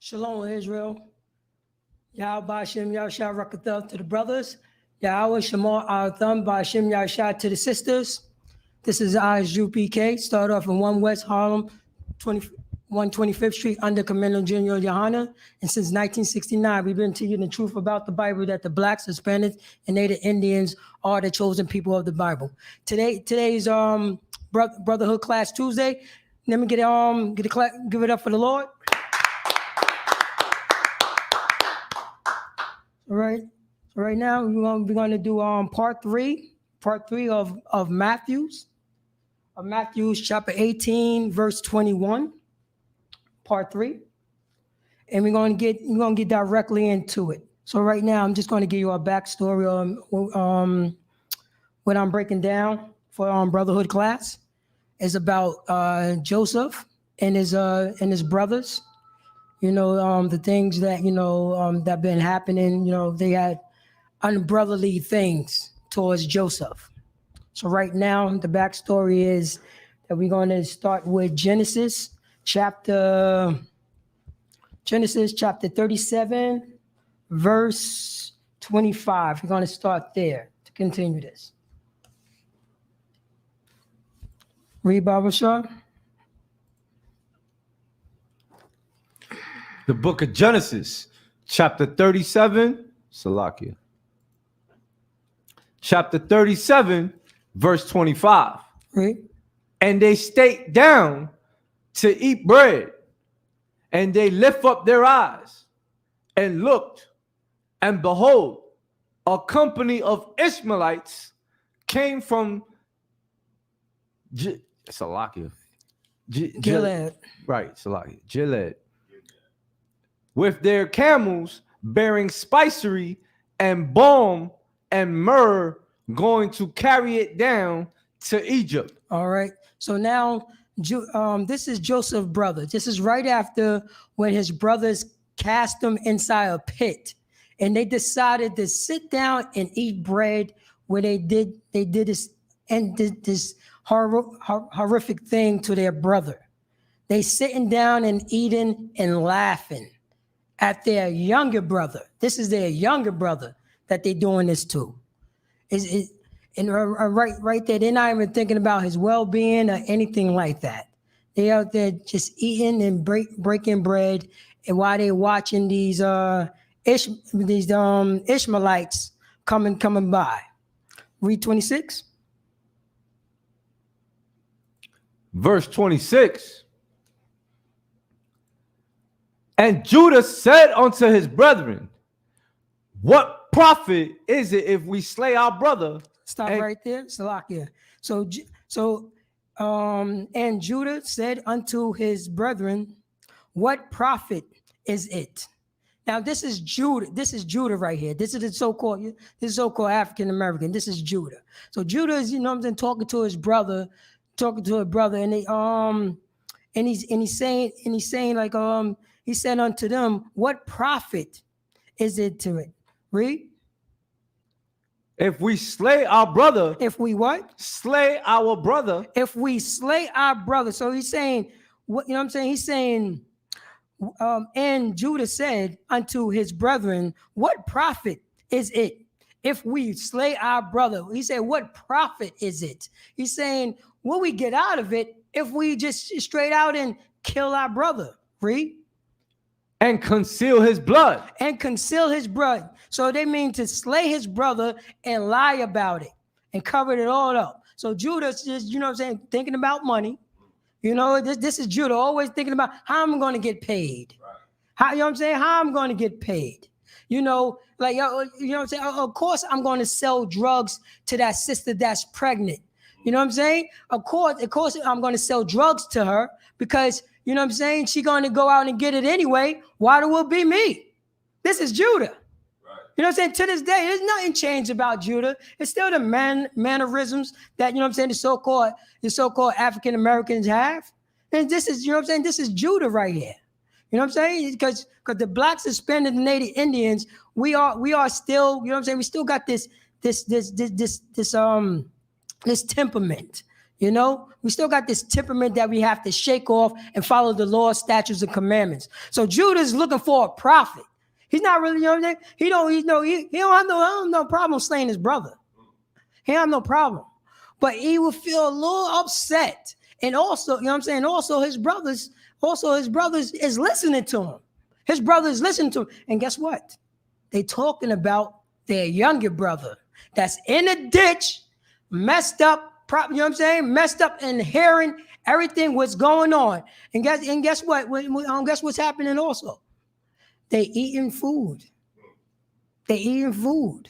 Shalom, Israel. Yahweh Ba'Shem Yahshua Rakatha to the brothers. Yahweh Shamar Al-Thum Ba'Shem Yahshua to the sisters. This is ISUPK. Start off in 1 West Harlem, 125th Street under Commander General Yohana. And since 1969, we've been teaching the truth about the Bible that the Blacks, Hispanics, and Native Indians are the chosen people of the Bible. Today's Brotherhood Class Tuesday. Let me give it up for the Lord. All right. So right now we're going to do part three of Mathew's chapter 18 verse 21, part 3, and we're going to get directly into it. So right now I'm just going to give you a backstory on what I'm breaking down for Brotherhood class. Is about Joseph and his brothers. The things that that been happening. They had unbrotherly things towards Joseph. So right now, the backstory is that we're going to start with Genesis chapter 37, verse 25. We're going to start there to continue this. Read, Baba Shah. The book of Genesis, chapter 37, Salakia. Chapter 37, verse 25. Right. And they stayed down to eat bread, and they lift up their eyes and looked, and behold, a company of Ishmaelites came from Salakia. Gilead. Right, Salakia. Gilead. With their camels bearing spicery and balm and myrrh, going to carry it down to Egypt. All right. So now, this is Joseph's brother. This is right after when his brothers cast him inside a pit, and they decided to sit down and eat bread. Where they did this and did this horrific thing to their brother. They sitting down and eating and laughing at their younger brother. This is their younger brother that they're doing this to. Right there, they're not even thinking about his well-being or anything like that. They out there just eating and breaking bread, and while they're watching these Ishmaelites coming by. Read 26. Verse 26. And Judah said unto his brethren, what profit is it if we slay our brother? Stop right there, Salakia. And Judah said unto his brethren, what profit is it? Now this is Judah. This is Judah right here. This is the so-called African American. This is Judah. So Judah is, talking to his brother, and he's saying like he said unto them, what profit is it to it? Read. If we slay our brother. If we what? Slay our brother. If we slay our brother. So he's saying, what he's saying, and Judah said unto his brethren, what profit is it if we slay our brother? He said, what profit is it? He's saying, what we get out of it if we just straight out and kill our brother? Read. And conceal his blood. And conceal his blood. So they mean to slay his brother and lie about it and cover it all up. So Judah's just, thinking about money. This is Judah always thinking about how I'm going to get paid. Right. How I'm going to get paid. Of course I'm going to sell drugs to that sister that's pregnant. Of course I'm going to sell drugs to her because she's going to go out and get it anyway. Why it will be me? This is Judah. Right. To this day, there's nothing changed about Judah. It's still the mannerisms that, the so-called African Americans have. And this is, this is Judah right here. Because the blacks, Hispanics, and Native Indians, we are still, we still got this temperament. You know, we still got this temperament that we have to shake off and follow the laws, statutes, and commandments. So Judah is looking for a prophet. He's not really, you know what I'm saying? He don't have no problem slaying his brother. He don't have no problem. But he would feel a little upset. And also, you know what I'm saying? Also his brothers is listening to him. His brothers listen to him. And guess what? They talking about their younger brother that's in a ditch, messed up, you know what I'm saying? Messed up and hearing everything what's going on. And guess what? Guess what's happening also? They eating food. They eating food.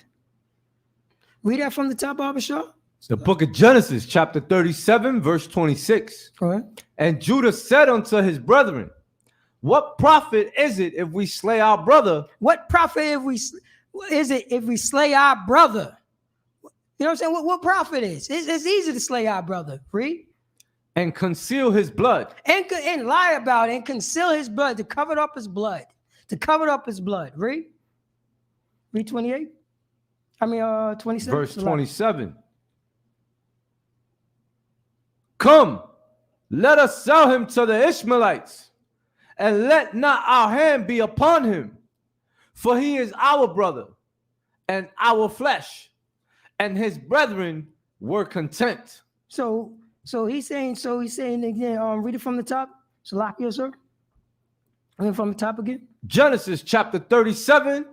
Read that from the top, Abishah. The book of Genesis, chapter 37, verse 26. All right. And Judah said unto his brethren, what profit is it if we slay our brother? What profit if we slay our brother? You know what I'm saying? What profit is? It's easy to slay our brother. Read. And conceal his blood. And lie about it and conceal his blood, to cover up his blood. To cover up his blood. Read. Read 28. 27. Verse 27. Come, let us sell him to the Ishmaelites, and let not our hand be upon him, for he is our brother and our flesh, and his brethren were content. So he's saying again, read it from the top. Salakia, sir. Read from the top again. Genesis chapter 37,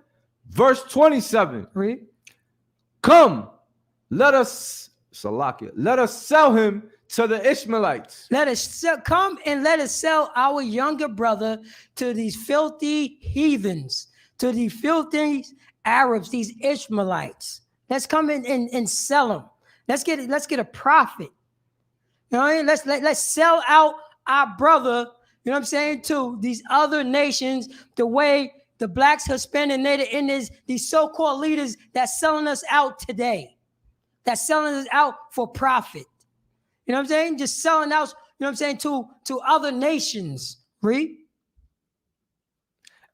verse 27. Read. Come, let us sell him to the Ishmaelites. Let us come and let us sell our younger brother to these filthy heathens, to these filthy Arabs, these Ishmaelites. Let's come in and sell them. Let's get a profit. You know what I mean? Let's sell out our brother, you know what I'm saying, to these other nations, the way the blacks, Hispanic, Native Indians, these so-called leaders that's selling us out today. That's selling us out for profit. You know what I'm saying? Just selling out, you know what I'm saying, to other nations. Read.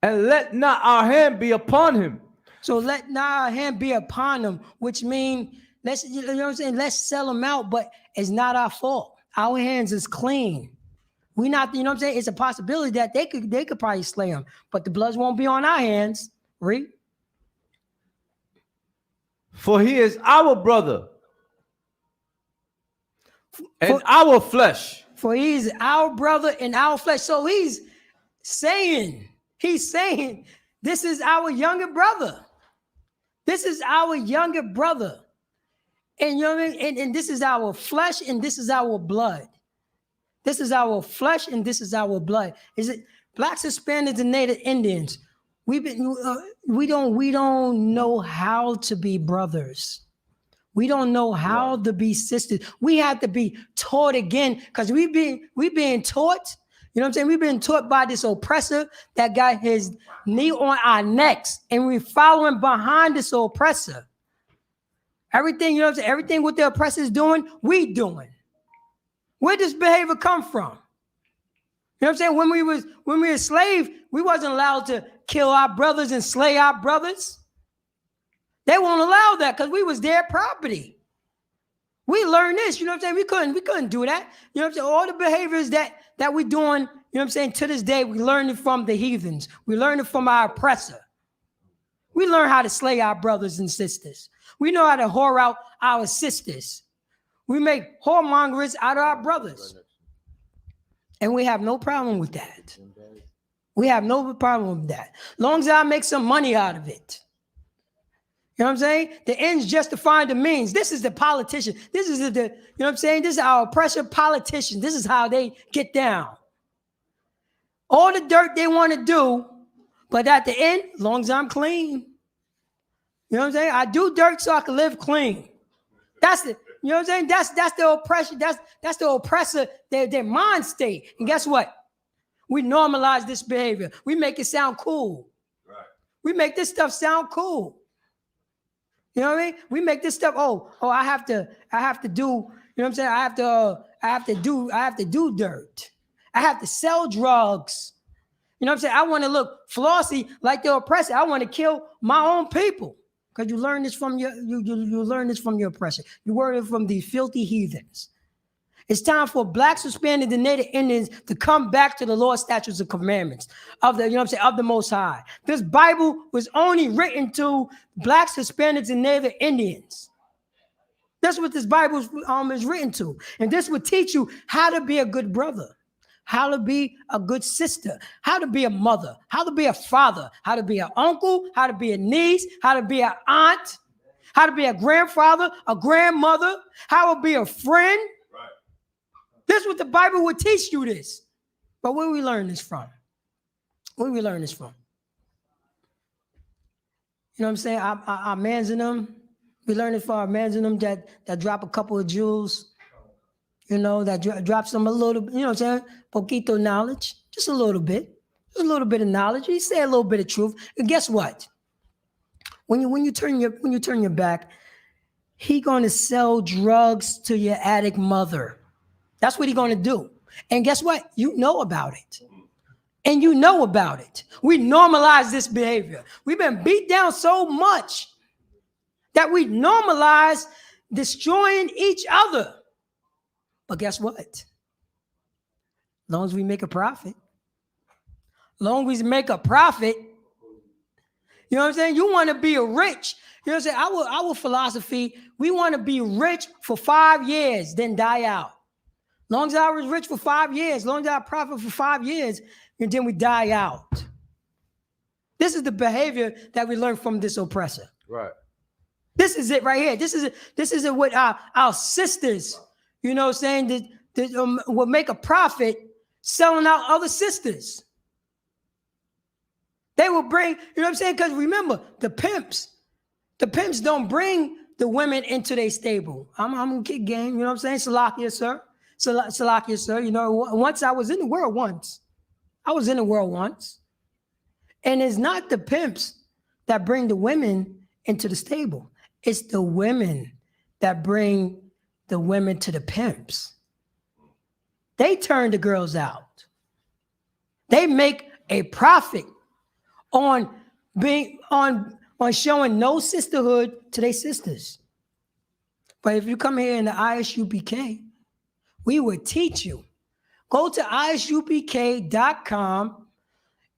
And let not our hand be upon him. So let not our hand be upon him, which means, you know what I'm saying, let's sell him out, but it's not our fault. Our hands is clean. We not, you know what I'm saying? It's a possibility that they could probably slay him, but the blood won't be on our hands. Read. For he is our brother and our flesh. For he is our brother and our flesh. So he's saying, this is our younger brother. This is our younger brother. And you know what I mean? And this is our flesh and this is our blood. This is our flesh and this is our blood. Is it blacks, Hispanics, and Native Indians? We don't know how to be brothers. We don't know how to be sisters. We have to be taught again, because we being taught. You know what I'm saying? We've been taught by this oppressor that got his knee on our necks, and we're following behind this oppressor. Everything, you know what I'm saying? Everything what the oppressor is doing, we doing. Where does behavior come from? You know what I'm saying? When we were slaves, we wasn't allowed to kill our brothers and slay our brothers. They won't allow that because we was their property. We learned this, you know what I'm saying? We couldn't do that. You know what I'm saying? All the behaviors that we doing, you know what I'm saying, to this day, we learned it from the heathens. We learned it from our oppressor. We learn how to slay our brothers and sisters. We know how to whore out our sisters. We make whoremongers out of our brothers. And we have no problem with that. We have no problem with that. Long as I make some money out of it. You know what I'm saying? The ends justifying the means. This is the politician. This is the you know what I'm saying? This is our oppressor politicians. This is how they get down. All the dirt they want to do, but at the end, as long as I'm clean. You know what I'm saying? I do dirt so I can live clean. That's the, you know what I'm saying? That's the oppression. That's the oppressor, their mind state. And guess what? We normalize this behavior. We make it sound cool. Right. We make this stuff sound cool. You know what I mean? We make this stuff, I have to do, you know what I'm saying? I have to do dirt. I have to sell drugs. You know what I'm saying? I want to look flossy like the oppressor. I want to kill my own people. Because you learn this from you learn this from your oppressor. You learn it from these filthy heathens. It's time for blacks, Hispanics, and Native Indians to come back to the law, statutes, and commandments of the, you know what I'm saying, of the Most High. This Bible was only written to blacks, Hispanics, and Native Indians. That's what this Bible is written to. And this would teach you how to be a good brother, how to be a good sister, how to be a mother, how to be a father, how to be an uncle, how to be a niece, how to be an aunt, how to be a grandfather, a grandmother, how to be a friend. This is what the Bible would teach you this. But where we learn this from? Where we learn this from? You know what I'm saying? Our mans in them. We learn it from our mans in them that drop a couple of jewels. You know, that drops them a little, you know what I'm saying? Poquito knowledge. Just a little bit. Just a little bit of knowledge. You say a little bit of truth. And guess what? When you turn your back, he gonna sell drugs to your addict mother. That's what he's going to do. And guess what? You know about it. And you know about it. We normalize this behavior. We've been beat down so much that we normalize destroying each other. But guess what? As long as we make a profit, you know what I'm saying? You want to be a rich. You know what I'm saying? Our philosophy, we want to be rich for 5 years, then die out. Long as I was rich for 5 years, long as I profit for 5 years, and then we die out. This is the behavior that we learn from this oppressor. Right. This is it right here. This is what our sisters, you know what I'm saying, that will make a profit selling out other sisters. They will bring, you know what I'm saying? Because remember, the pimps don't bring the women into their stable. I'm gonna kick game, you know what I'm saying? Salakia, sir. Salakia, sir. You know, once I was in the world once. And it's not the pimps that bring the women into the stable. It's the women that bring the women to the pimps. They turn the girls out. They make a profit on showing no sisterhood to their sisters. But if you come here in the ISUPK, we would teach you. Go to isupk.com,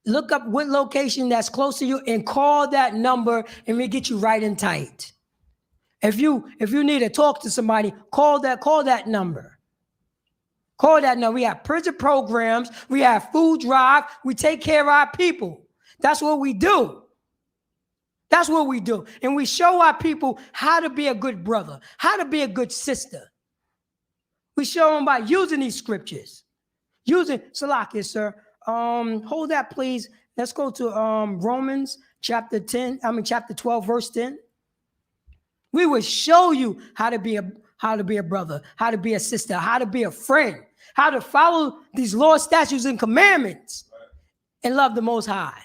look up what location that's close to you, and call that number, and we get you right and tight. If you need to talk to somebody, call that number. Call that number. We have prison programs. We have food drive. We take care of our people. That's what we do. That's what we do. And we show our people how to be a good brother, how to be a good sister. We show them by using these scriptures. Salakia, sir. Hold that, please. Let's go to Romans chapter 12, verse 10. We will show you how to be a brother, how to be a sister, how to be a friend, how to follow these laws, statutes, and commandments, and love the Most High.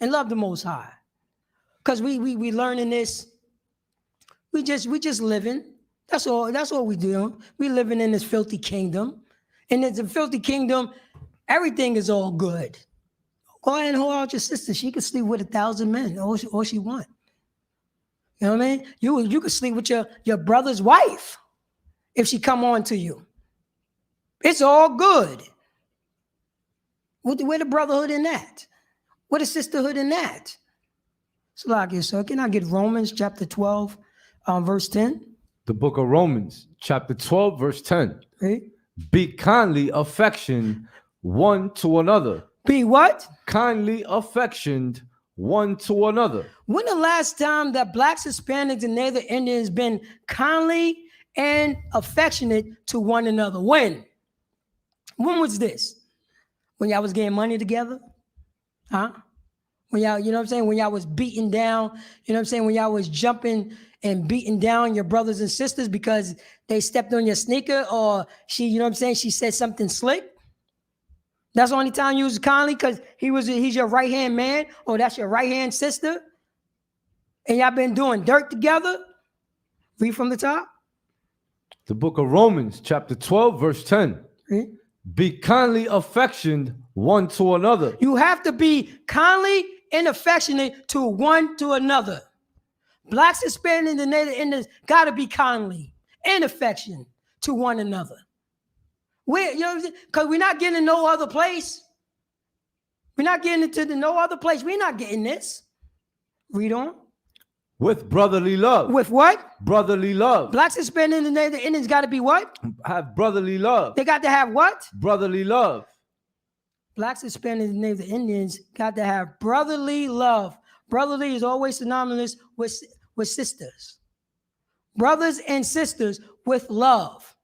And love the Most High. Because we learning this. We just living. That's all we do. We living in this filthy kingdom. And it's a filthy kingdom. Everything is all good. Go ahead and hold out your sister. She can sleep with 1,000 men, all she want. You know what I mean? You can sleep with your brother's wife if she come on to you. It's all good. Where the brotherhood in that? Where the sisterhood in that? So can I get Romans chapter 12, verse 10? The book of Romans, chapter 12, verse 10. Right? Be kindly affectioned one to another. Be what? Kindly affectioned one to another. When the last time that blacks, Hispanics, and Native Indians been kindly and affectionate to one another? When? When was this? When y'all was getting money together? Huh? When y'all, you know what I'm saying? When y'all was beating down, you know what I'm saying? When y'all was jumping and beating down your brothers and sisters because they stepped on your sneaker, or she, you know what I'm saying? She said something slick. That's the only time you was kindly because he's your right-hand man, or that's your right-hand sister. And y'all been doing dirt together. Read from the top. The book of Romans, chapter 12, verse 10. Read. Be kindly affectioned one to another. You have to be kindly and affectionate to one to another. Blacks, Hispanics, and Native Indians got to be kindly and affectionate to one another. You know what I'm saying? Because we're not getting no other place. We're not getting into no other place. We're not getting this. Read on. With brotherly love. With what? Brotherly love. Blacks, Hispanics, and Native Indians got to be what? Have brotherly love. They got to have what? Brotherly love. Blacks, Hispanics, and Native Indians got to have brotherly love. Brotherly is always synonymous with sisters. Brothers and sisters with love.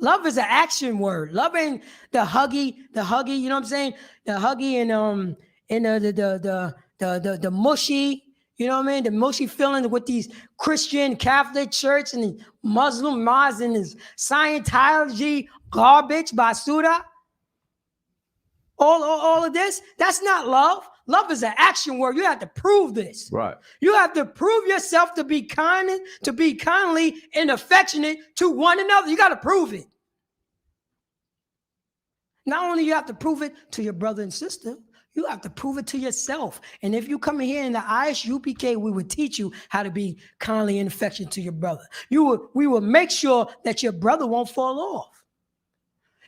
Love is an action word. Love ain't the huggy, you know what I'm saying? The huggy and the mushy, you know what I mean? The mushy feeling with these Christian Catholic church and Muslim Maz and this Scientology garbage, basura. All of this, that's not love. Love is an action word. You have to prove this. Right. You have to prove yourself to be kind, to be kindly and affectionate to one another. You got to prove it. Not only you have to prove it to your brother and sister, you have to prove it to yourself. And if you come in here in the ISUPK, we will teach you how to be kindly and affectionate to your brother. We will make sure that your brother won't fall off.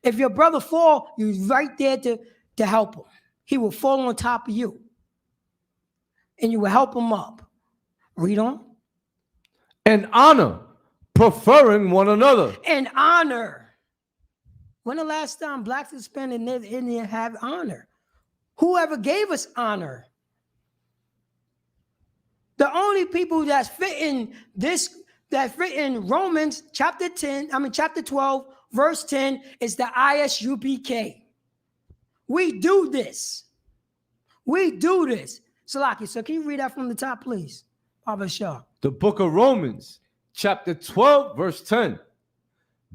If your brother fall, you're right there to help him. He will fall on top of you. And you will help him up. Read on. And honor, preferring one another. And honor. When the last time Blacks, Hispanics, and Native Indians have honor? Whoever gave us honor? The only people that fit in Romans chapter 12, verse 10 is the ISUPK. We do this. We do this. Salaki, so can you read that from the top, please? Papa Shaw. The book of Romans, chapter 12, verse 10.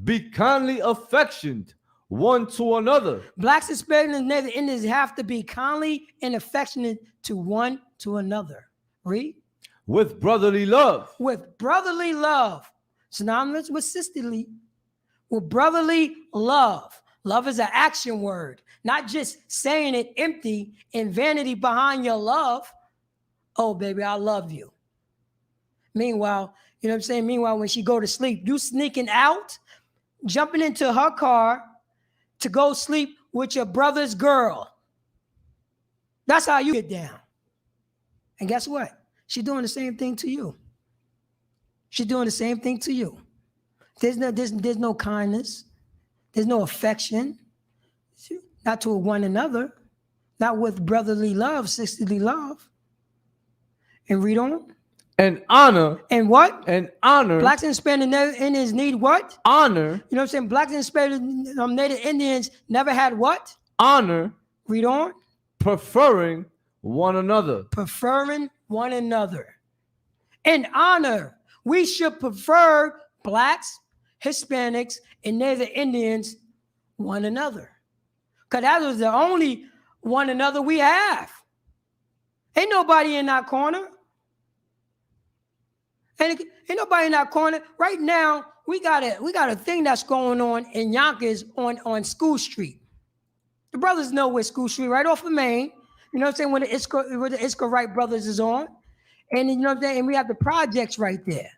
Be kindly affectioned one to another. Blacks, Hispanics, and Native Indians have to be kindly and affectionate to one to another. Read. With brotherly love. With brotherly love. Synonymous with sisterly. With brotherly love. Love is an action word, not just saying it empty and vanity behind your love. Oh, baby, I love you. Meanwhile, you know what I'm saying? Meanwhile, when she go to sleep, you sneaking out, jumping into her car to go sleep with your brother's girl. That's how you get down. And guess what? She's doing the same thing to you. She's doing the same thing to you. There's no kindness. There's no affection. Not to one another. Not with brotherly love, sisterly love. And read on. And honor. And what? And honor. Blacks and Hispanic Indians need what? Honor. You know what I'm saying? Blacks and Hispanic Native Indians never had what? Honor. Read on. Preferring one another. Preferring one another. And honor. We should prefer Blacks, Hispanics, and Native Indians one another. Because that was the only one another we have. Ain't nobody in that corner. Ain't nobody in that corner. Right now, we got a thing that's going on in Yonkers on School Street. The brothers know where School Street, right off of Main. You know what I'm saying? Where the Iska Wright brothers is on. And you know what I'm saying? And we have the projects right there.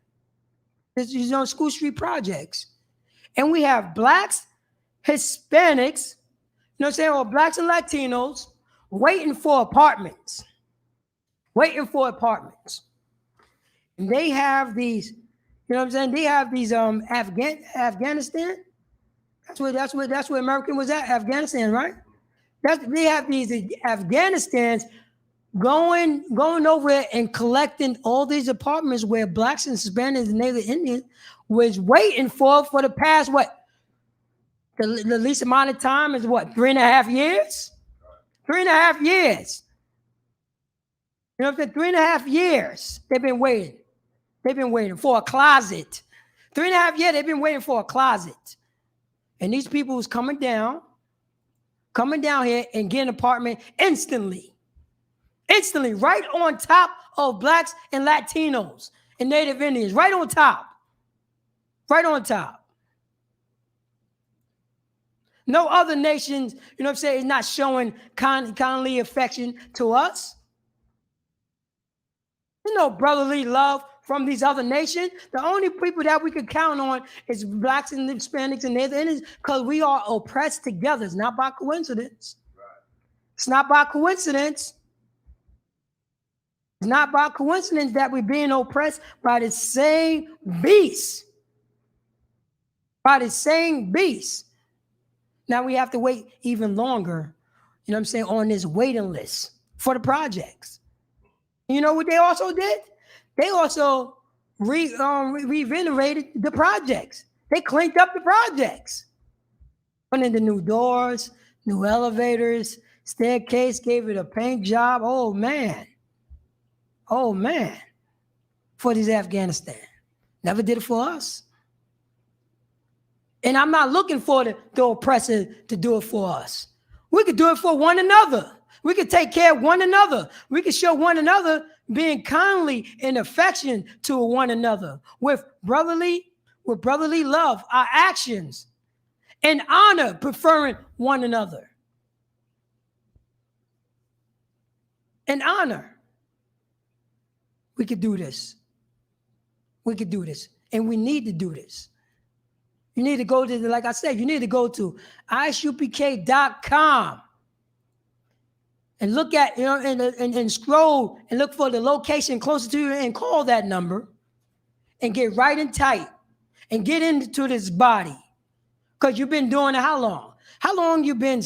It's on School Street projects. And we have Blacks, Hispanics, you know what I'm saying? Or Blacks and Latinos waiting for apartments. Waiting for apartments. And they have these, you know what I'm saying? They have these Afghanistan. That's where American was at, Afghanistan, right? They have these Afghanistans going over there and collecting all these apartments where Blacks and Hispanics and Native Indians was waiting for the past, what? The least amount of time is what? 3.5 years? 3.5 years. You know what I'm saying? 3.5 years they've been waiting. They've been waiting for a closet. 3.5 years they've been waiting for a closet. And these people was coming down here and getting an apartment instantly. Instantly, right on top of Blacks and Latinos and Native Indians. Right on top. Right on top. No other nations, you know what I'm saying, is not showing kindly affection to us. There's no brotherly love from these other nations. The only people that we could count on is blacks and Hispanics and Native Indians, because we are oppressed together. It's not by coincidence. It's not by coincidence. It's not by coincidence that we're being oppressed by the same beast. By the same beast. Now we have to wait even longer, you know what I'm saying, on this waiting list for the projects. You know what they also did? They also renovated the projects. They cleaned up the projects. Put in the new doors, new elevators, staircase, gave it a paint job. Oh, man. Oh, man. For this Afghanistan. Never did it for us. And I'm not looking for the oppressor to do it for us. We could do it for one another. We could take care of one another. We could show one another being kindly and affection to one another with brotherly love, our actions, and honor, preferring one another. And honor. We could do this. We could do this. And we need to do this. You need to go to, like I said, you need to go to isupk.com and look at, you know, and scroll and look for the location closer to you and call that number and get right and tight and get into this body. Because you've been doing it how long? How long you been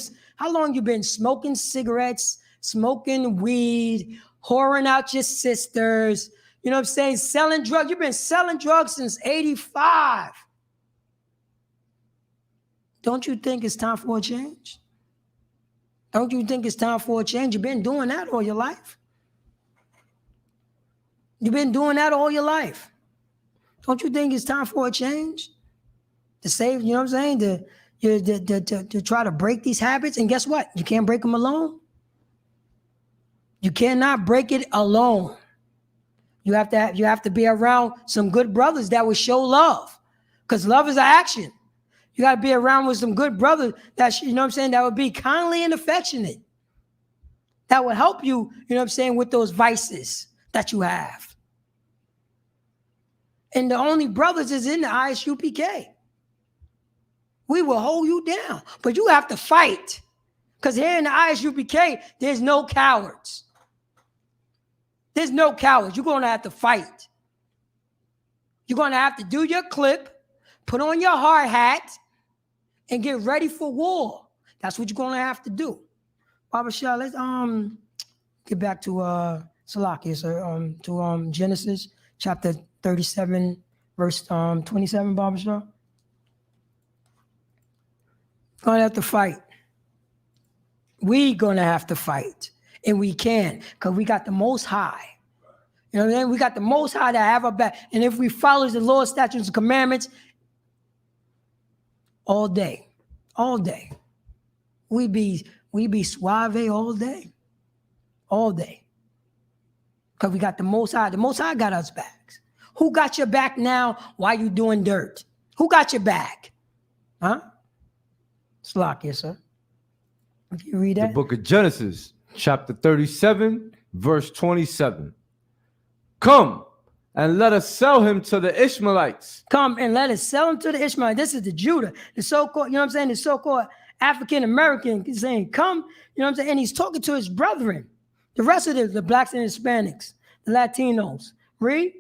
smoking cigarettes, smoking weed, whoring out your sisters, you know what I'm saying, selling drugs. You've been selling drugs since 85. Don't you think it's time for a change? Don't you think it's time for a change? You've been doing that all your life. You've been doing that all your life. Don't you think it's time for a change? To save, you know what I'm saying? To try to break these habits. And guess what? You can't break them alone. You cannot break it alone. You have to be around some good brothers that will show love. Because love is an action. You got to be around with some good brothers that, you know what I'm saying, that would be kindly and affectionate. That will help you, you know what I'm saying, with those vices that you have. And the only brothers is in the ISUPK. We will hold you down, but you have to fight. Because here in the ISUPK, there's no cowards. There's no cowards. You're going to have to fight. You're going to have to do your clip, put on your hard hat, and get ready for war. That's what you're going to have to do. Baba Shah, let's get back to Salakia, sir, to Genesis chapter 37, verse 27, Baba Shah. Going to have to fight. We going to have to fight. And we can, because we got the Most High. You know what I mean? We got the Most High to have our back. And if we follow the Lord's statutes and commandments, all day, we be suave all day, because we got the Most High. The Most High got us back. Who got your back now while you doing dirt? Who got your back? Huh? Salakia, sir. If you read that, the book of Genesis, chapter 37, verse 27. Come and let us sell him to the Ishmaelites. Come and let us sell him to the Ishmaelites. This is the Judah, the so-called, you know what I'm saying, the so-called African-American saying, come, you know what I'm saying, and he's talking to his brethren, the rest of the blacks and Hispanics, the Latinos. Read.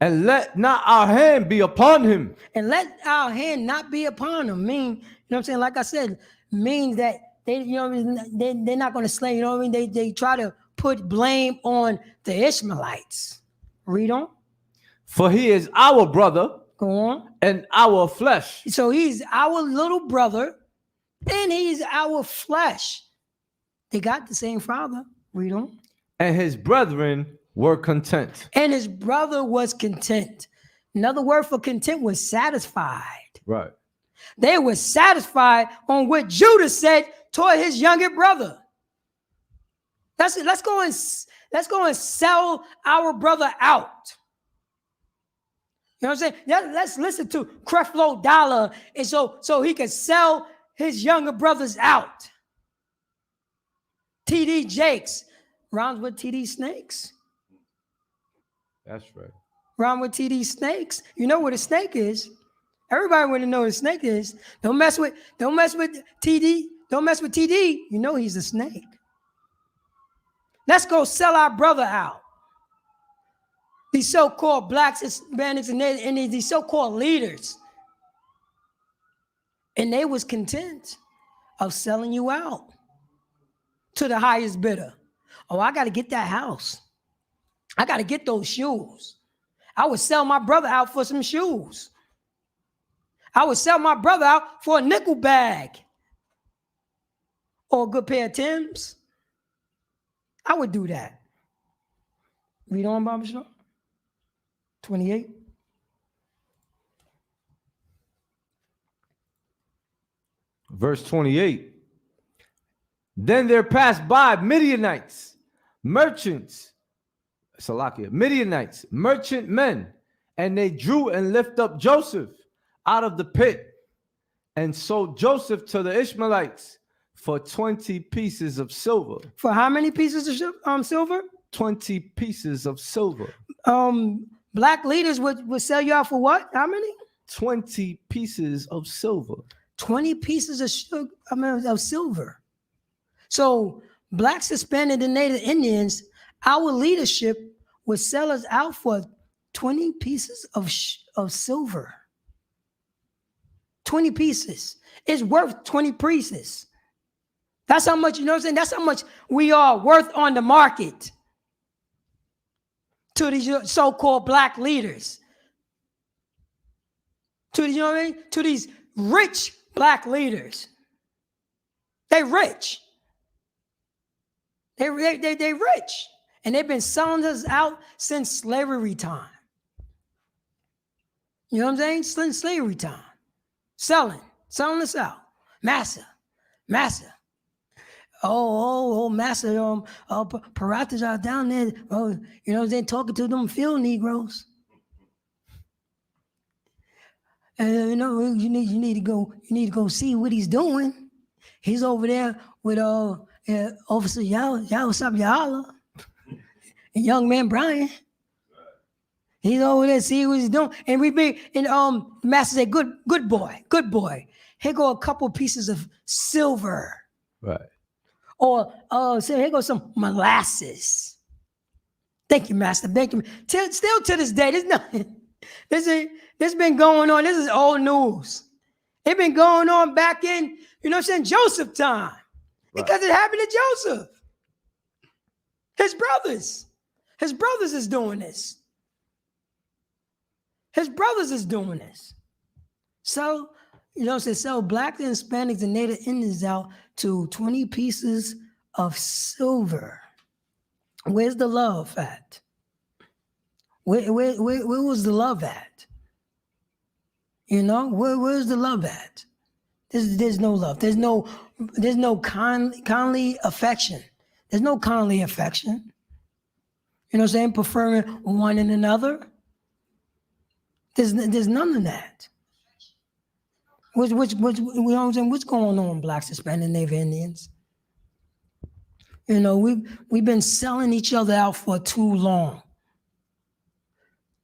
And let not our hand be upon him. And let our hand not be upon him. Mean, you know what I'm saying, like I said, means that they, you know what I mean, they're not going to slay, you know what I mean, they try to put blame on the Ishmaelites. Read on. For he is our brother. Go on. And our flesh. So he's our little brother and he's our flesh. They got the same father. Read on. And his brethren were content. And his brother was content. Another word for content was satisfied. Right. They were satisfied on what Judah said toward his younger brother. That's it. Let's go and sell our brother out. You know what I'm saying? Let's listen to Creflo Dollar, and so he can sell his younger brothers out. TD Jakes rhymes with TD Snakes. That's right. Around with TD snakes. You know what a snake is. Everybody want to know what a snake is. Don't mess with TD. Don't mess with TD. You know he's a snake. Let's go sell our brother out. These so-called blacks, Hispanics, and these so-called leaders. And they was content of selling you out to the highest bidder. Oh, I got to get that house. I got to get those shoes. I would sell my brother out for some shoes. I would sell my brother out for a nickel bag or a good pair of Timbs. I would do that. Read on, Baba Shaw. 28. Verse 28. Then there passed by Midianites, merchants, Salakia, Midianites, merchant men, and they drew and lifted up Joseph out of the pit and sold Joseph to the Ishmaelites for 20 pieces of silver. For how many pieces of silver? 20 pieces of silver. Black leaders would sell you out for what? How many? 20 pieces of silver. 20 pieces of silver. So blacks, Hispanic, and Native Indians, our leadership would sell us out for 20 pieces of silver. 20 pieces. It's worth 20 pieces. That's how much, you know what I'm saying? That's how much we are worth on the market to these so-called black leaders. To the, you know what I mean? To these rich black leaders. They rich. They rich. And they've been selling us out since slavery time. You know what I'm saying? Since slavery time. Selling us out. Massa. Oh, Massa, Paratas are down there. Oh, you know, they're talking to them field Negroes. And you know, you need to go see what he's doing. He's over there with Officer Yala and young man Brian. He's over there see what he's doing. And Master said, good boy. Here go a couple pieces of silver. Right. Or so here goes some molasses. Thank you, Master. Thank you. Still to this day, there's nothing. This been going on. This is old news. It's been going on back in, you know what I'm saying, Joseph time. Right. Because it happened to Joseph. His brothers is doing this. So, you know what I'm saying, sell blacks and Hispanics and Native Indians out to 20 pieces of silver. Where's the love at? Where was the love at? You know, where's the love at? There's no love. There's no kindly affection. There's no kindly affection. You know what I'm saying? Preferring one and another. There's none of that. You know what I'm saying? What's going on, blacks, Hispanic, Native Indians? You know, we've been selling each other out for too long.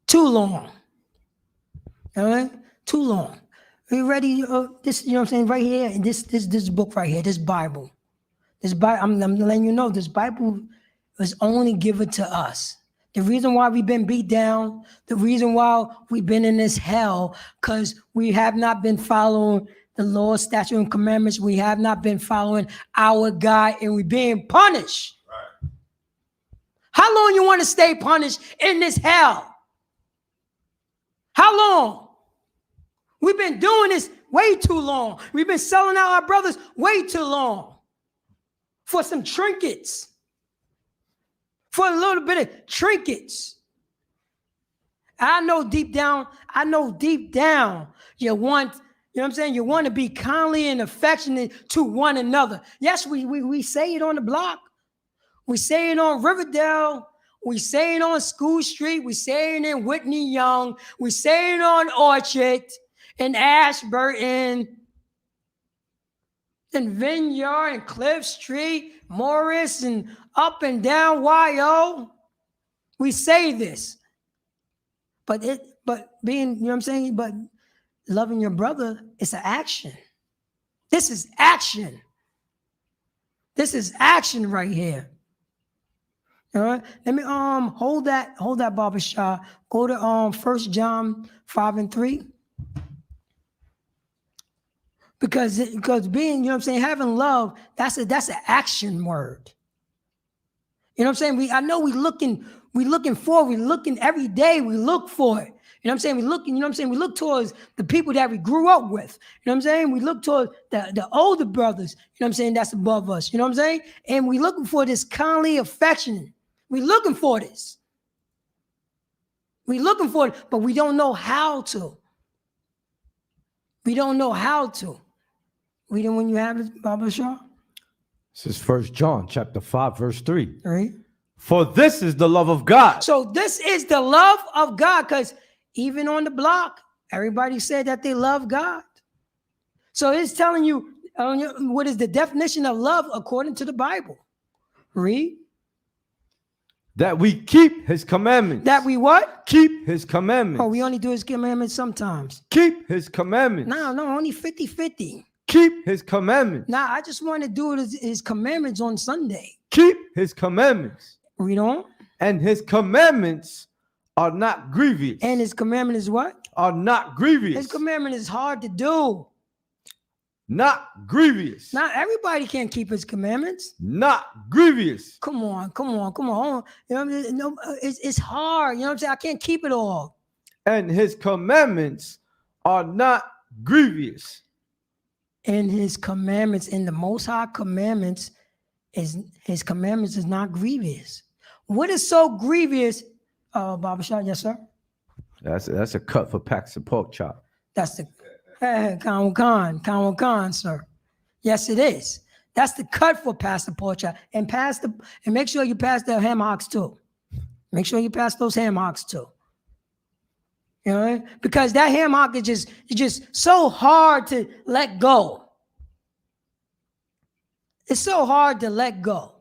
Too long. All right? Too long. Are you ready? This, you know what I'm saying? Right here, this book right here, this Bible. I'm letting you know, this Bible was only given to us. The reason why we've been beat down, the reason why we've been in this hell, because we have not been following the law, statute, and commandments. We have not been following our God, and we're being punished. Right. How long you want to stay punished in this hell? How long? We've been doing this way too long. We've been selling out our brothers way too long for some trinkets. For a little bit of trinkets. I know deep down, you want, you know what I'm saying? You want to be kindly and affectionate to one another. Yes, we say it on the block. We say it on Riverdale. We say it on School Street. We say it in Whitney Young. We say it on Orchard and Ashburton and Vineyard and Cliff Street, Morris and up and down YO. We say this. But being, you know what I'm saying? But loving your brother is an action. This is action. This is action right here. All right. Let me hold that Baba Shah. Go to 1 John 5:3. Because being, you know what I'm saying, having love, that's an action word. You know what I'm saying? I know we looking every day, we look for it. You know what I'm saying? We look towards the people that we grew up with. You know what I'm saying? We look towards the older brothers, you know what I'm saying, that's above us. You know what I'm saying? And we looking for this kindly affection. We looking for this. We looking for it, but we don't know how to. We don't know how to. Read it when you have it, Baba Shah. This is 1 John chapter 5, verse 3. All right. For this is the love of God. So this is the love of God, because even on the block, everybody said that they love God. So it's telling you what is the definition of love according to the Bible. Read. That we keep his commandments. That we what? Keep his commandments. Oh, we only do his commandments sometimes. Keep his commandments. No, only 50-50. Keep his commandments. Now, I just want to do his commandments on Sunday. Keep his commandments. Read on. And his commandments are not grievous. And his commandment is what? Are not grievous. His commandment is hard to do. Not grievous. Not everybody can keep his commandments. Not grievous. Come on. You know what I mean? No, it's hard. You know what I'm saying? I can't keep it all. And his commandments are not grievous. And his commandments, in the Most High commandments, his commandments is not grievous. What is so grievous, Baba Shah? Yes, sir. That's a cut for packs of pork chop. That's the Khan, sir. Yes, it is. That's the cut for Pastor Porcha. And make sure you pass the ham hocks too. Make sure you pass those ham hocks too. You know, because that ham hock is just so hard to let go. It's so hard to let go.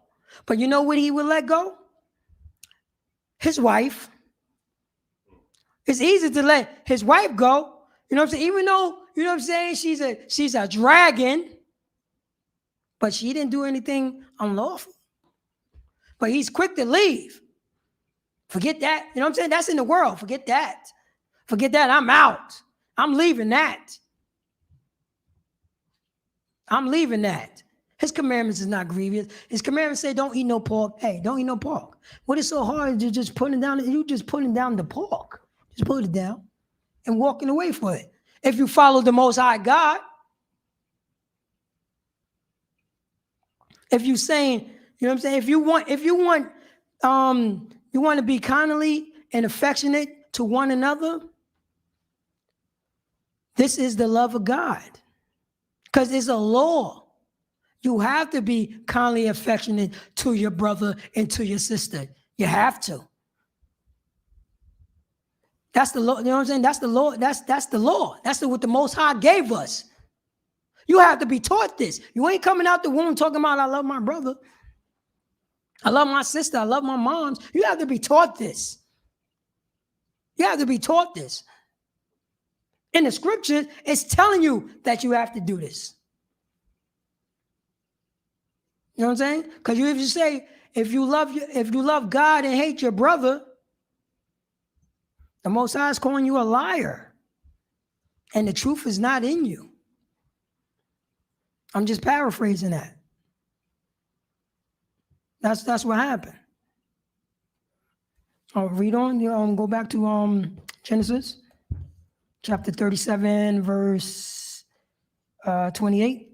But you know what he would let go? His wife. It's easy to let his wife go. You know what I'm saying? Even though, you know what I'm saying, she's a dragon, but she didn't do anything unlawful. But he's quick to leave. Forget that. You know what I'm saying? That's in the world. Forget that. Forget that. I'm out. I'm leaving that. I'm leaving that. His commandments is not grievous. His commandments say don't eat no pork. Hey, don't eat no pork. What is so hard to just putting down? You just putting down the pork. Just put it down and walking away for it. If you follow the Most High God, if you saying, you know what I'm saying, if you want to be kindly and affectionate to one another, this is the love of God, because it's a law. You have to be kindly affectionate to your brother and to your sister. You have to. That's the law. You know what I'm saying? That's the law. That's the law. That's what the Most High gave us. You have to be taught this. You ain't coming out the womb talking about I love my brother, I love my sister, I love my moms. You have to be taught this. You have to be taught this. In the scriptures, it's telling you that you have to do this. You know what I'm saying? Because if you say, if you love God and hate your brother, the Most High is calling you a liar. And the truth is not in you. I'm just paraphrasing that. That's what happened. Read on. Go back to Genesis chapter 37, verse 28.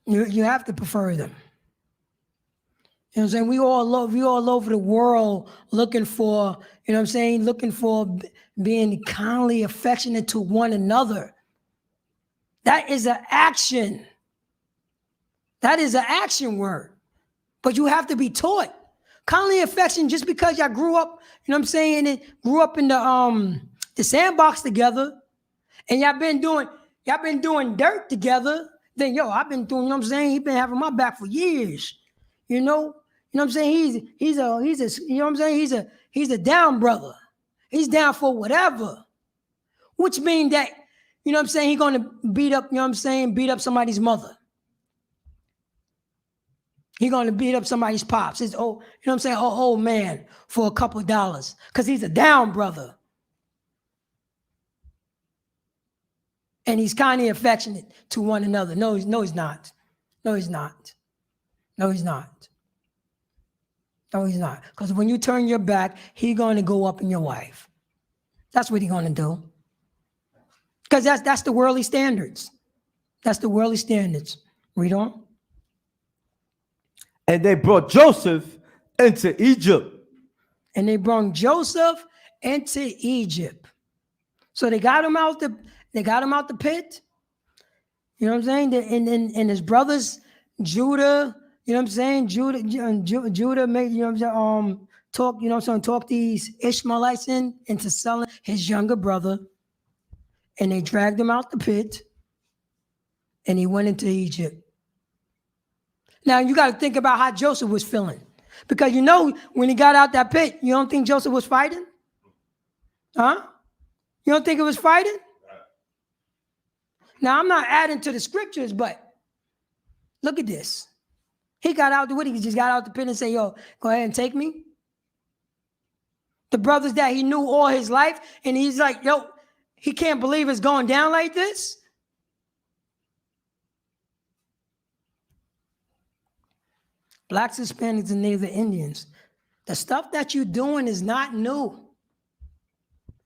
You have to prefer them. You know what I'm saying? We all over the world looking for, you know what I'm saying, looking for being kindly affectionate to one another. That is an action. That is an action word. But you have to be taught. Kindly affection, just because y'all grew up, you know what I'm saying, and grew up in the sandbox together, and y'all been doing dirt together, Then, yo, I've been doing, you know what I'm saying? He's been having my back for years. You know what I'm saying? He's a, you know what I'm saying? He's a down brother. He's down for whatever. Which means that, you know what I'm saying, he's gonna beat up, you know what I'm saying, beat up somebody's mother. He's gonna beat up somebody's pops. His old, you know what I'm saying, old man for a couple dollars. Because he's a down brother. And he's kind of affectionate to one another. No, he's not. No, he's not. No, he's not. No, he's not. Because when you turn your back, he's going to go up in your wife. That's what he's going to do. Because that's the worldly standards. That's the worldly standards. Read on. And they brought Joseph into Egypt. And they brought Joseph into Egypt. So they got him out the pit. You know what I'm saying? And his brothers, Judah, you know what I'm saying? Judah made, you know what I'm saying, talk, you know what I'm saying, talk these Ishmaelites into selling his younger brother. And they dragged him out the pit. And he went into Egypt. Now you got to think about how Joseph was feeling. Because you know, when he got out that pit, you don't think Joseph was fighting? Huh? You don't think it was fighting? Now I'm not adding to the scriptures, but look at this. He got out the what? He just got out the pit and said, yo, go ahead and take me. The brothers that he knew all his life, and he's like, yo, he can't believe it's going down like this. Blacks, Hispanics, and Native Indians. The stuff that you're doing is not new.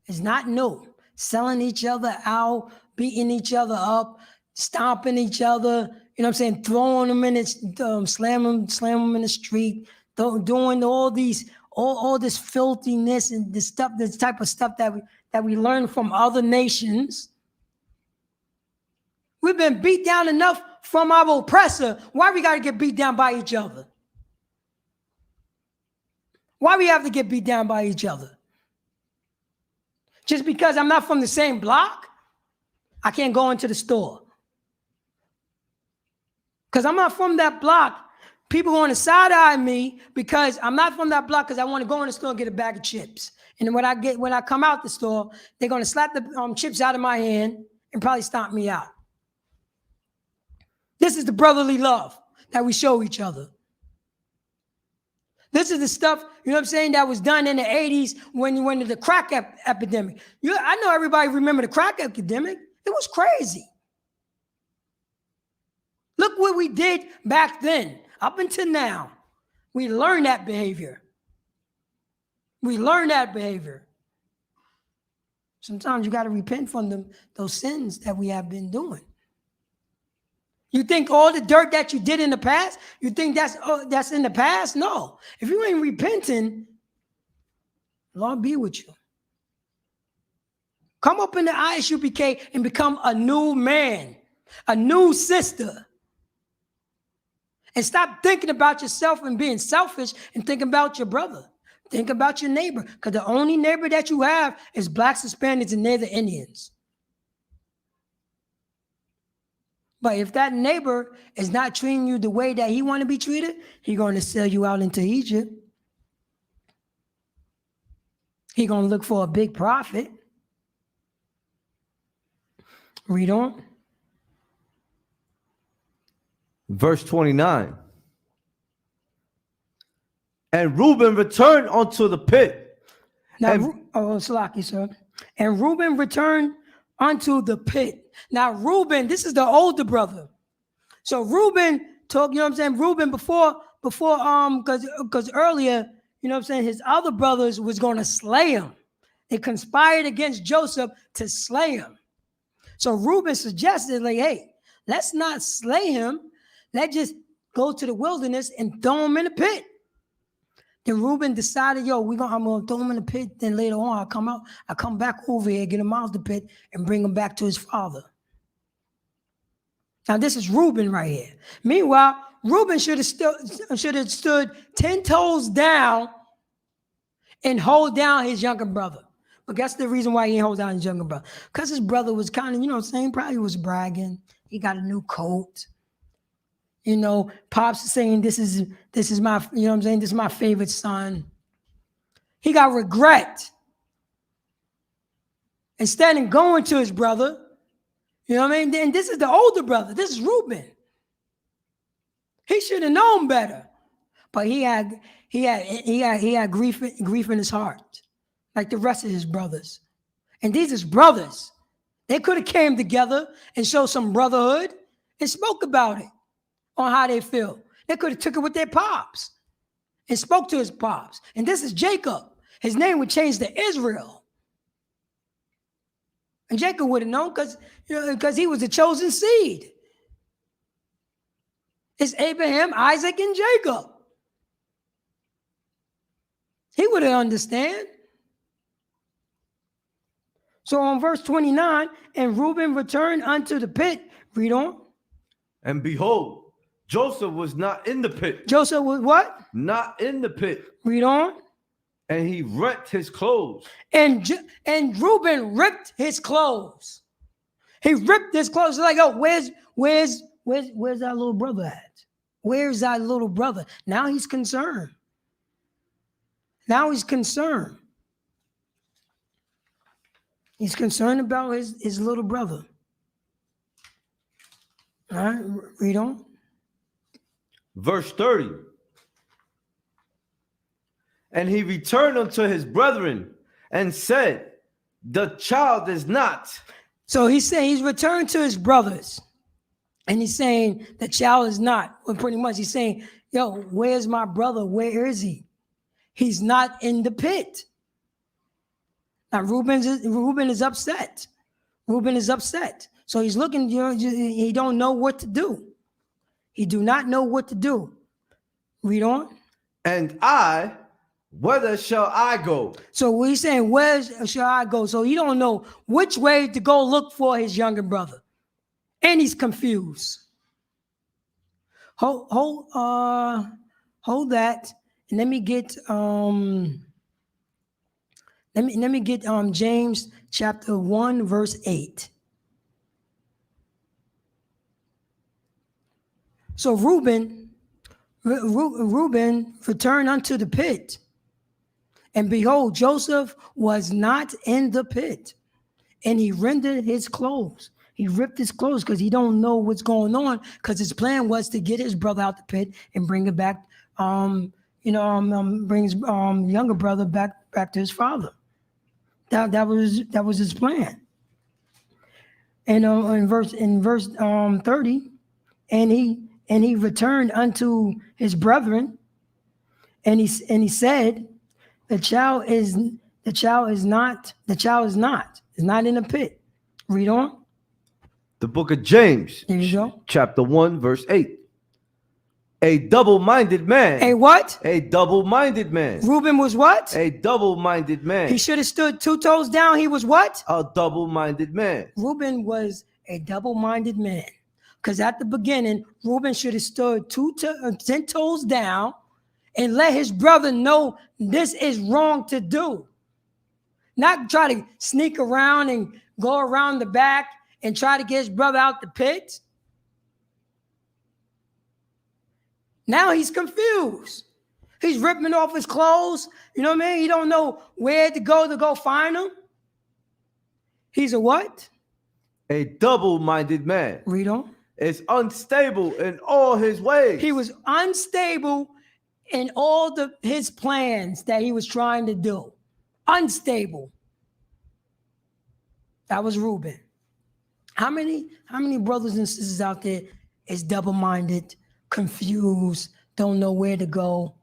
It's not new. Selling each other out, beating each other up, stomping each other, you know what I'm saying, throwing them in it, slam them in the street, doing all these, all this filthiness and this stuff, this type of stuff that we learn from other nations. We've been beat down enough from our oppressor. Why we got to get beat down by each other? Why we have to get beat down by each other? Just because I'm not from the same block, I can't go into the store. Because I'm not from that block. People want to side-eye me because I'm not from that block because I want to go in the store and get a bag of chips. And when I come out the store, they're going to slap the chips out of my hand and probably stomp me out. This is the brotherly love that we show each other. This is the stuff, you know what I'm saying, that was done in the 80s when you went into the crack epidemic. I know everybody remember the crack epidemic. It was crazy. Look what we did back then, up until now. We learned that behavior. We learned that behavior. Sometimes you got to repent from those sins that we have been doing. You think all the dirt that you did in the past, you think that's in the past? No. If you ain't repenting, Lord be with you. Come up in the ISUPK and become a new man, a new sister. And stop thinking about yourself and being selfish and think about your brother. Think about your neighbor, because the only neighbor that you have is Blacks, Hispanics, and Native Indians. But if that neighbor is not treating you the way that he want to be treated, he's going to sell you out into Egypt. He's going to look for a big profit. Read on. Verse 29. And Reuben returned unto the pit. Now, Salaki, sir. And Reuben returned unto the pit. Now, Reuben, this is the older brother. So Reuben talk, you know what I'm saying? Reuben before, because earlier, you know what I'm saying, his other brothers was going to slay him. They conspired against Joseph to slay him. So Reuben suggested, like, hey, let's not slay him. Let's just go to the wilderness and throw him in the pit. Then Reuben decided, yo, I'm gonna throw him in the pit. Then later on, I come back over here, get him out of the pit, and bring him back to his father. Now this is Reuben right here. Meanwhile, Reuben should have stood 10 toes down and hold down his younger brother. But guess the reason why he didn't hold down his younger brother? Because his brother was kind of, you know what I'm saying, probably was bragging. He got a new coat. You know, Pops is saying this is my, you know what I'm saying, this is my favorite son. He got regret. Instead of going to his brother, you know what I mean? And this is the older brother. This is Reuben. He should have known better. But he had grief in his heart, like the rest of his brothers. And these is brothers. They could have came together and showed some brotherhood and spoke about it on how they feel. They could have took it with their pops and spoke to his pops. And this is Jacob. His name would change to Israel. And Jacob would have known because he was the chosen seed. It's Abraham, Isaac, and Jacob. He would have understand. So on verse 29, and Reuben returned unto the pit. Read on. And behold, Joseph was not in the pit. Joseph was what? Not in the pit. Read on. And he rent his clothes. And Reuben ripped his clothes. He ripped his clothes. Like, oh, where's our little brother at? Where's our little brother? Now he's concerned. Now he's concerned. He's concerned about his little brother. All right, read on. Verse 30. And he returned unto his brethren and said, the child is not. So he's saying he's returned to his brothers. And he's saying the child is not. Well, pretty much he's saying, yo, where's my brother? Where is he? He's not in the pit. Now Reuben is upset. Reuben is upset. So he's looking, he don't know what to do. He do not know what to do. Read on. And I, whither shall I go? So he's saying, where shall I go? So he don't know which way to go look for his younger brother. And he's confused. Hold that. And let me get James chapter 1, verse 8. So Reuben returned unto the pit, and behold, Joseph was not in the pit, and he rendered his clothes. He ripped his clothes because he don't know what's going on, because his plan was to get his brother out the pit and bring it back, bring his younger brother back to his father. That was his plan. And in verse 30, and he returned unto his brethren, and he said, the child is not in the pit. Read on. The book of James, There you go. chapter 1, verse 8. A double-minded man. A what? A double-minded man. Reuben was what? A double-minded man. He should have stood 2 toes down. He was what? A double-minded man. Reuben was a double-minded man. Because at the beginning, Reuben should have stood 10 toes down and let his brother know this is wrong to do. Not try to sneak around and go around the back and try to get his brother out the pit. Now he's confused. He's ripping off his clothes. You know what I mean? He don't know where to go find him. He's a what? A double-minded man. Read on. Is unstable in all his ways. He was unstable in all his plans that he was trying to do. Unstable. That was Reuben. How many brothers and sisters out there is double-minded, confused, don't know where to go?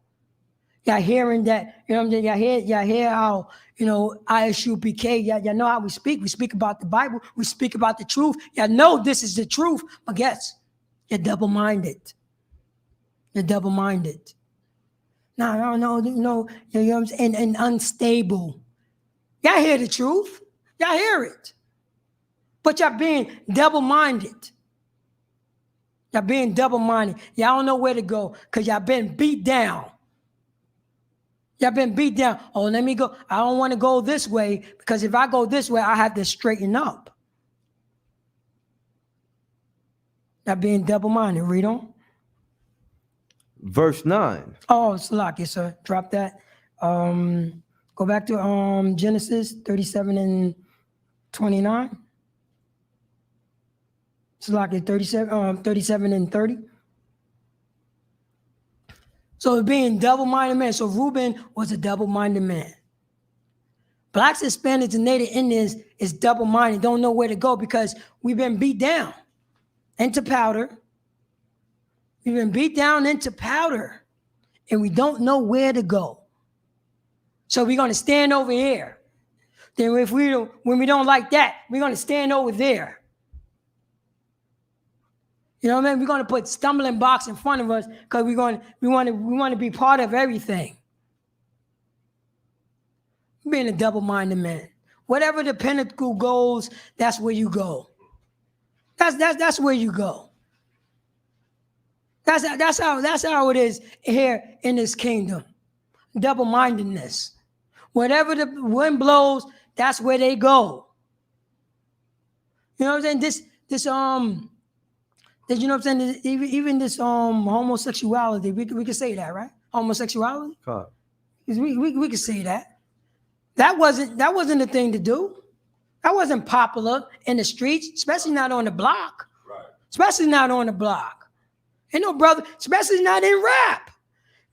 Y'all hearing that? You know what I'm saying? Y'all hear how, ISUPK, y'all know how we speak. We speak about the Bible. We speak about the truth. Y'all know this is the truth. But guess, you're double-minded. You're double-minded. No, and unstable. Y'all hear the truth. Y'all hear it. But y'all being double-minded. Y'all being double-minded. Y'all don't know where to go because y'all been beat down. Y'all been beat down. Oh, let me go. I don't want to go this way because if I go this way, I have to straighten up. That being double-minded. Read on. Verse 9. Oh, Salaki, sir. Drop that. Go back to Genesis 37 and 29. Salaki, 37 and 30. So being double-minded man. So Reuben was a double-minded man. Blacks, Hispanics, and Native Indians is double-minded, don't know where to go because we've been beat down into powder. We've been beat down into powder, and we don't know where to go. So we're going to stand over here. Then when we don't like that, we're going to stand over there. You know what I mean? We're going to put stumbling blocks in front of us because we want to be part of everything. Being a double-minded man. Whatever the pinnacle goes, that's where you go. That's where you go. That's how it is here in this kingdom. Double-mindedness. Whatever the wind blows, that's where they go. You know what I'm saying? You know what I'm saying? Even this homosexuality, we can say that, right? Homosexuality? We can say that. That wasn't the thing to do. That wasn't popular in the streets, especially not on the block. Right. Especially not on the block. Ain't no brother, especially not in rap.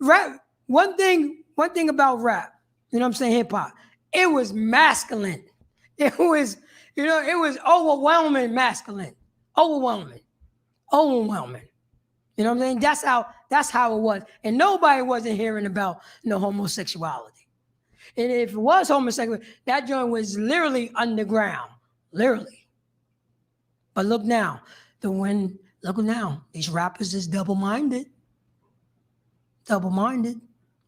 Rap. One thing about rap, you know what I'm saying, hip hop, it was masculine. It was overwhelming masculine. Overwhelming. You know what I'm saying? That's how it was. And nobody wasn't hearing about no homosexuality. And if it was homosexual, that joint was literally underground. Literally. But look now. These rappers is double-minded. Double-minded.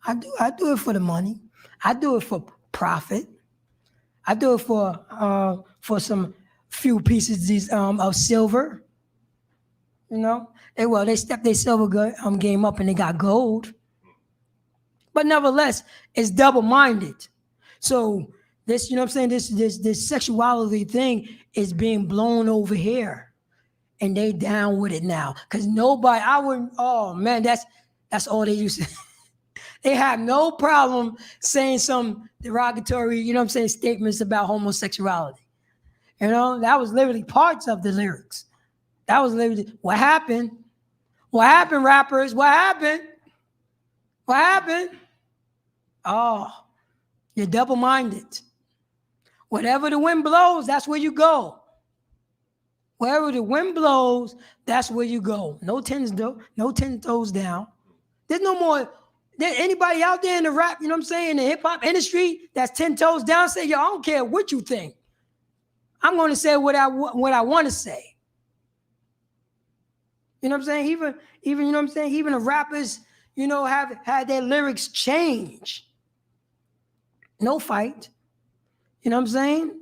I do it for the money. I do it for profit. I do it for some few pieces of silver. You know? They stepped their silver game up and they got gold. But nevertheless, it's double-minded. So this, you know what I'm saying, this sexuality thing is being blown over here. And they down with it now. Because that's all they used to. They have no problem saying some derogatory, you know what I'm saying, statements about homosexuality. You know, that was literally parts of the lyrics. That was literally, what happened? What happened, rappers? What happened? What happened? Oh, you're double-minded. Whatever the wind blows, that's where you go. Wherever the wind blows, that's where you go. No 10 toes down. There's no more. There anybody out there in the rap, you know what I'm saying, in the hip-hop industry that's 10 toes down, say, yo, I don't care what you think. I'm going to say what I want to say. You know what I'm saying? Even you know what I'm saying? Even the rappers, you know, have had their lyrics change. No fight. You know what I'm saying?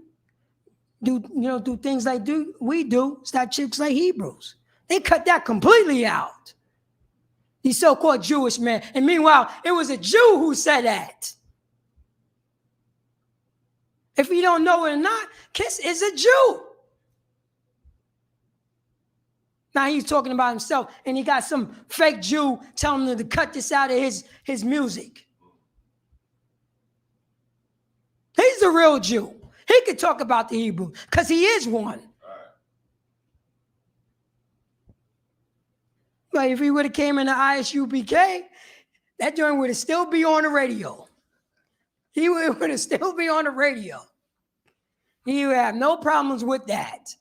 Do things like we do, start chicks like Hebrews. They cut that completely out. These so-called Jewish men. And meanwhile, it was a Jew who said that. If you don't know it or not, Kiss is a Jew. Now he's talking about himself, and he got some fake Jew telling him to cut this out of his music. He's a real Jew. He could talk about the Hebrew because he is one. But if he would have came in the ISUPK, that joint would have still be on the radio. He would have still be on the radio. He would have no problems with that.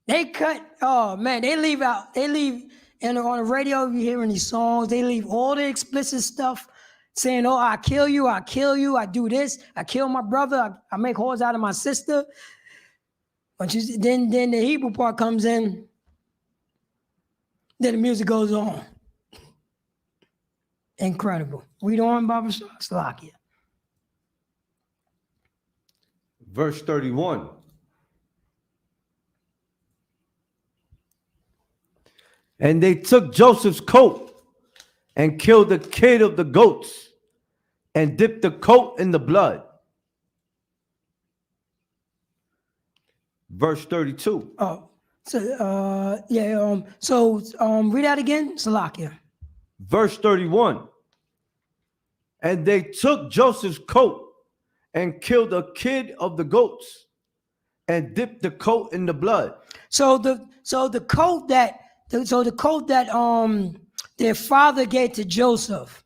They cut, oh man, they leave and on the radio, you're hearing these songs, they leave all the explicit stuff saying, oh, I kill you, I do this, I kill my brother, I make whores out of my sister. But then the Hebrew part comes in, then the music goes on. Incredible. Read on, Baba Salakia. Verse 31. And they took Joseph's coat and killed the kid of the goats and dipped the coat in the blood. Verse 32. Oh, So read that again, Salakia. Verse 31. And they took Joseph's coat and killed a kid of the goats and dipped the coat in the blood. So the coat that their father gave to Joseph,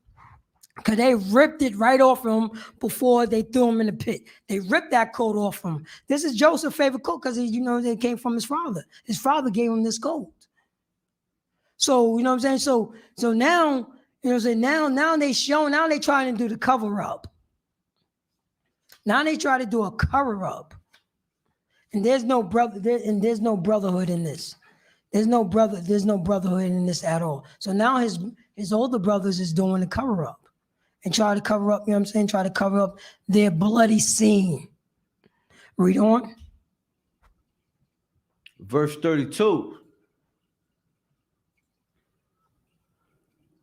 because they ripped it right off him before they threw him in the pit. They ripped that coat off him. This is Joseph's favorite coat because they came from his father. His father gave him this coat. So you know what I'm saying. So now now they trying to do the cover up. Now they try to do a cover up, and there's no brotherhood in this. There's no brotherhood in this at all. So now his older brothers is doing the cover up and try to cover up. You know what I'm saying? Try to cover up their bloody scene. Read on. Verse 32.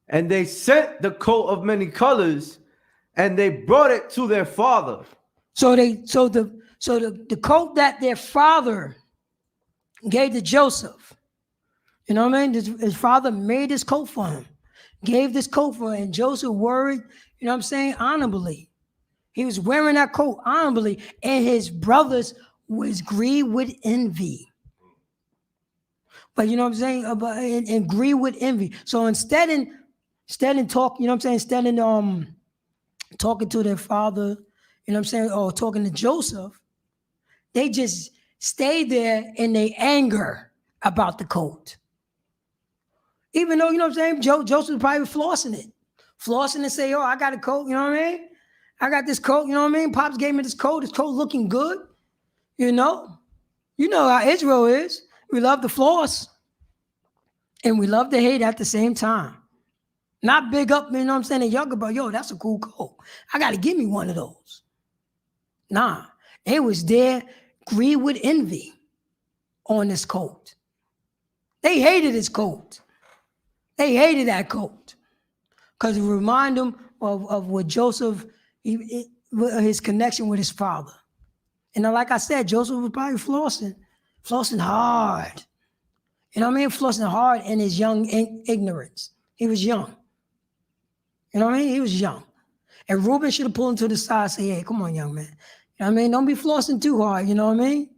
And they sent the coat of many colors, and they brought it to their father. So the coat that their father gave to Joseph, you know what I mean? His father made this coat for him, gave this coat for him, and Joseph wore it, you know what I'm saying, honorably. He was wearing that coat honorably, and his brothers was grieved with envy. But you know what I'm saying? And grieved with envy. So instead in talk, you know what I'm saying, instead in talking to their father, you know what I'm saying, or talking to Joseph, they just stayed there in their anger about the coat. Even though, you know what I'm saying, Joseph was probably flossing and say, oh, I got a coat, you know what I mean? I got this coat, you know what I mean? Pops gave me this coat looking good, you know? You know how Israel is. We love to floss and we love to hate at the same time. Not big up, you know what I'm saying, the younger, but yo, that's a cool coat. I got to give me one of those. Nah, they was there, grieved with envy on this coat. They hated his coat. They hated that coat because it reminded them of what Joseph, his connection with his father. And like I said, Joseph was probably flossing hard. You know what I mean? Flossing hard in his young ignorance. He was young. You know what I mean? He was young. And Reuben should have pulled him to the side and say, hey, come on, young man. You know what I mean? Don't be flossing too hard, you know what I mean?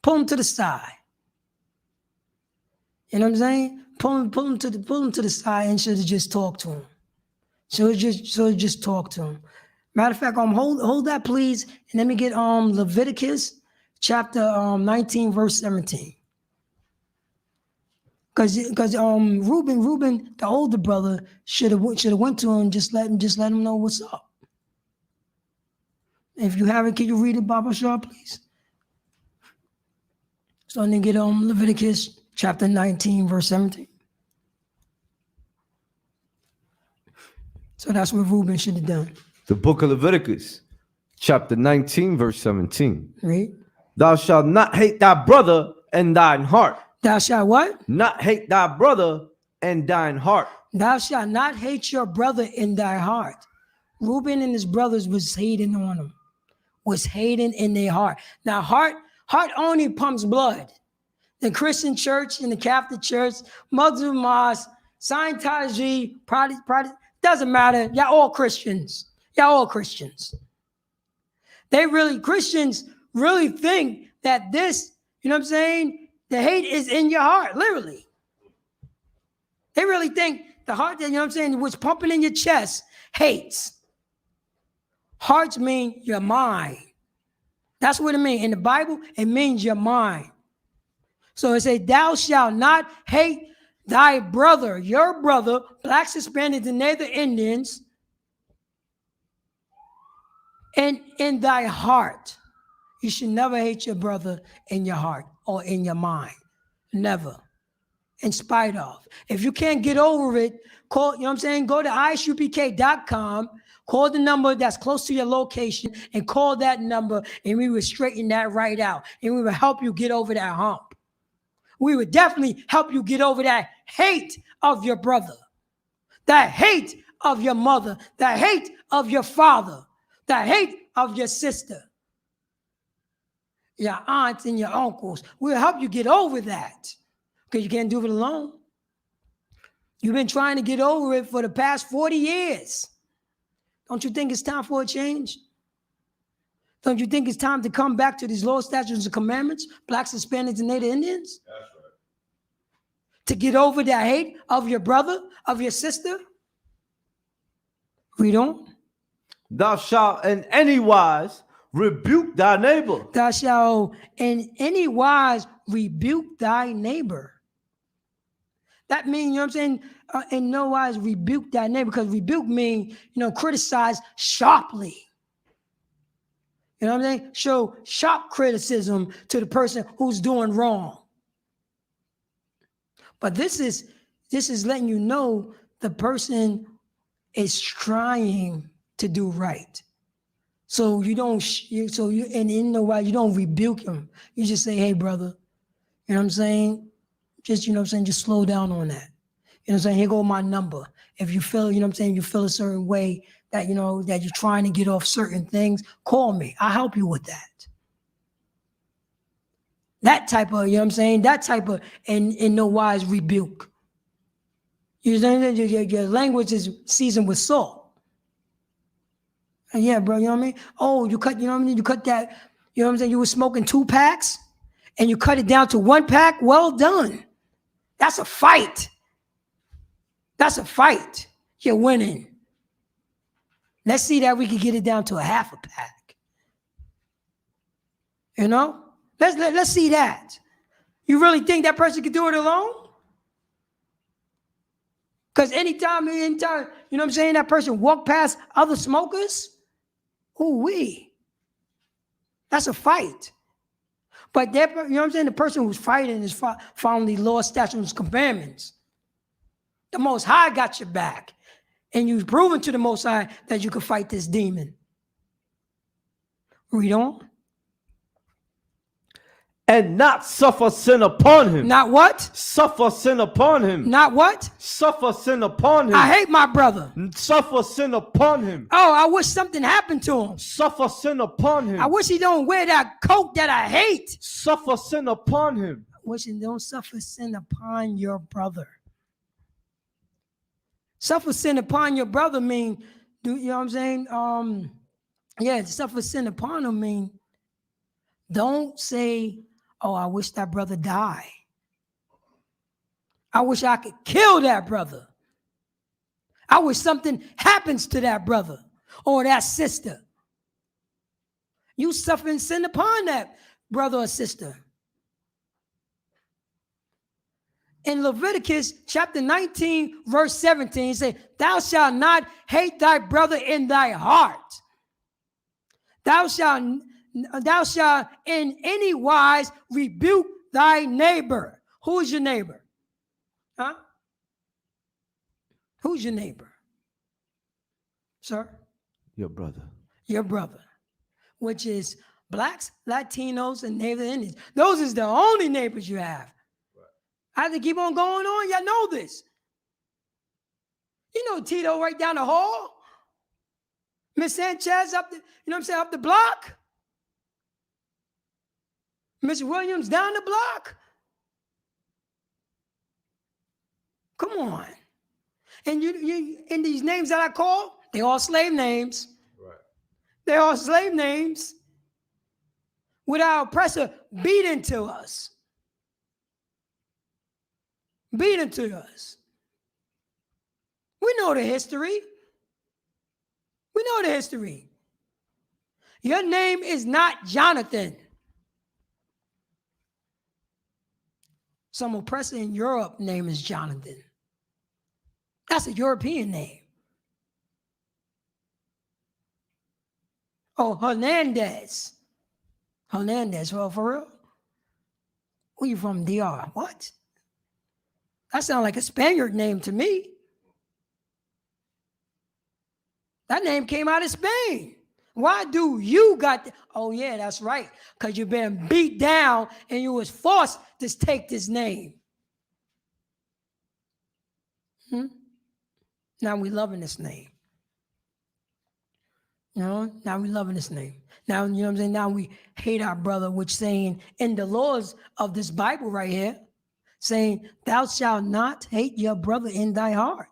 Pull him to the side. You know what I'm saying? Pull him to the side and should have just talked to him. So just talk to him. Matter of fact, hold that please, and let me get Leviticus chapter 19, verse 17. Because Reuben, the older brother, should have went to him, just let him know what's up. If you haven't, can you read it, Baba Shah, please? So I'm gonna get Leviticus chapter 19, verse 17. So that's what Reuben should have done. The book of Leviticus, chapter 19, verse 17. Read. Thou shalt not hate thy brother in thine heart. Thou shalt what? Not hate thy brother in thine heart. Thou shalt not hate your brother in thy heart. Reuben and his brothers was hating on him. Was hating in their heart. Now, heart only pumps blood. The Christian church and the Catholic church, Muslim mosque, Scientology, Protestant, doesn't matter. Y'all all Christians. Christians really think that this, you know what I'm saying, the hate is in your heart, literally. They really think the heart that, you know what I'm saying, what's pumping in your chest, hates. Hearts mean your mind. That's what it means. In the Bible, it means your mind. So it says, thou shalt not hate thy brother, your brother, blacks, Hispanics, and Native Indians, and in thy heart. You should never hate your brother in your heart or in your mind. Never. In spite of. If you can't get over it, call, you know what I'm saying? Go to ishupk.com, call the number that's close to your location, and call that number, and we will straighten that right out. And we will help you get over that hump. We would definitely help you get over that hate of your brother, that hate of your mother, that hate of your father, that hate of your sister. your aunts and your uncles. We'll help you get over that because you can't do it alone. You've been trying to get over it for the past 40 years. Don't you think it's time for a change? Don't you think it's time to come back to these laws, statutes, and commandments, blacks, Hispanics, and Native Indians? That's right. To get over that hate of your brother, of your sister? Read on. Thou shalt in any wise rebuke thy neighbor. Thou shalt in any wise rebuke thy neighbor. That means, you know what I'm saying? In no wise rebuke thy neighbor, because rebuke means, criticize sharply. You know what I'm saying? Show sharp criticism to the person who's doing wrong. But this is letting you know the person is trying to do right. So you don't, and in no way, you don't rebuke him. You just say, hey, brother, you know what I'm saying? Just, just slow down on that. You know what I'm saying? Here go my number. If you feel, you feel a certain way that, that you're trying to get off certain things, call me. I'll help you with that. That type of, that type of, in no wise rebuke. You know, your language is seasoned with salt. And yeah, bro, you know what I mean? Oh, you cut, you cut that, you were smoking 2 packs and you cut it down to 1 pack. Well done. That's a fight. That's a fight. You're winning. Let's see that we can get it down to a half a pack. Let's see that. You really think that person can do it alone? Because anytime, that person walk past other smokers, that's a fight. But the person who's fighting is following the law, statutes, and commandments. The Most High got your back. And you've proven to the Most High that you can fight this demon. Read on. And not suffer sin upon him. Not what? Suffer sin upon him. Not what? Suffer sin upon him. I hate my brother. Suffer sin upon him. Oh, I wish something happened to him. Suffer sin upon him. I wish he don't wear that coat that I hate. Suffer sin upon him. I wish he don't suffer sin upon your brother. Suffer sin upon your brother mean, you know what I'm saying? Suffer sin upon him mean, don't say, oh, I wish that brother died. I wish I could kill that brother. I wish something happens to that brother or that sister. You suffering sin upon that brother or sister. In Leviticus chapter 19, verse 17, it says, thou shalt not hate thy brother in thy heart. Thou shalt in any wise rebuke thy neighbor. Who is your neighbor? Huh? Who's your neighbor? Sir? Your brother. Your brother, which is blacks, Latinos, and Native Indians. Those is the only neighbors you have. I have to keep on going on. Y'all know this. You know Tito right down the hall. Miss Sanchez up the, up the block. Miss Williams down the block. Come on. And you in these names that I call, they all slave names. Right. They're all slave names. With our oppressor beaten to us. Beaten to us. We know the history. We know the history. Your name is not Jonathan. Some oppressor in Europe name is Jonathan. That's a European name. Oh, Hernandez. Hernandez, well, for real? Where you from, DR? What? That sounds like a Spaniard name to me. That name came out of Spain. Why do you got oh yeah, that's right. Because you've been beat down and you was forced to take this name. Now we loving this name. Now we loving this name. Now, you know what I'm saying? Now we hate our brother, which saying in the laws of this Bible right here, saying, thou shalt not hate your brother in thy heart.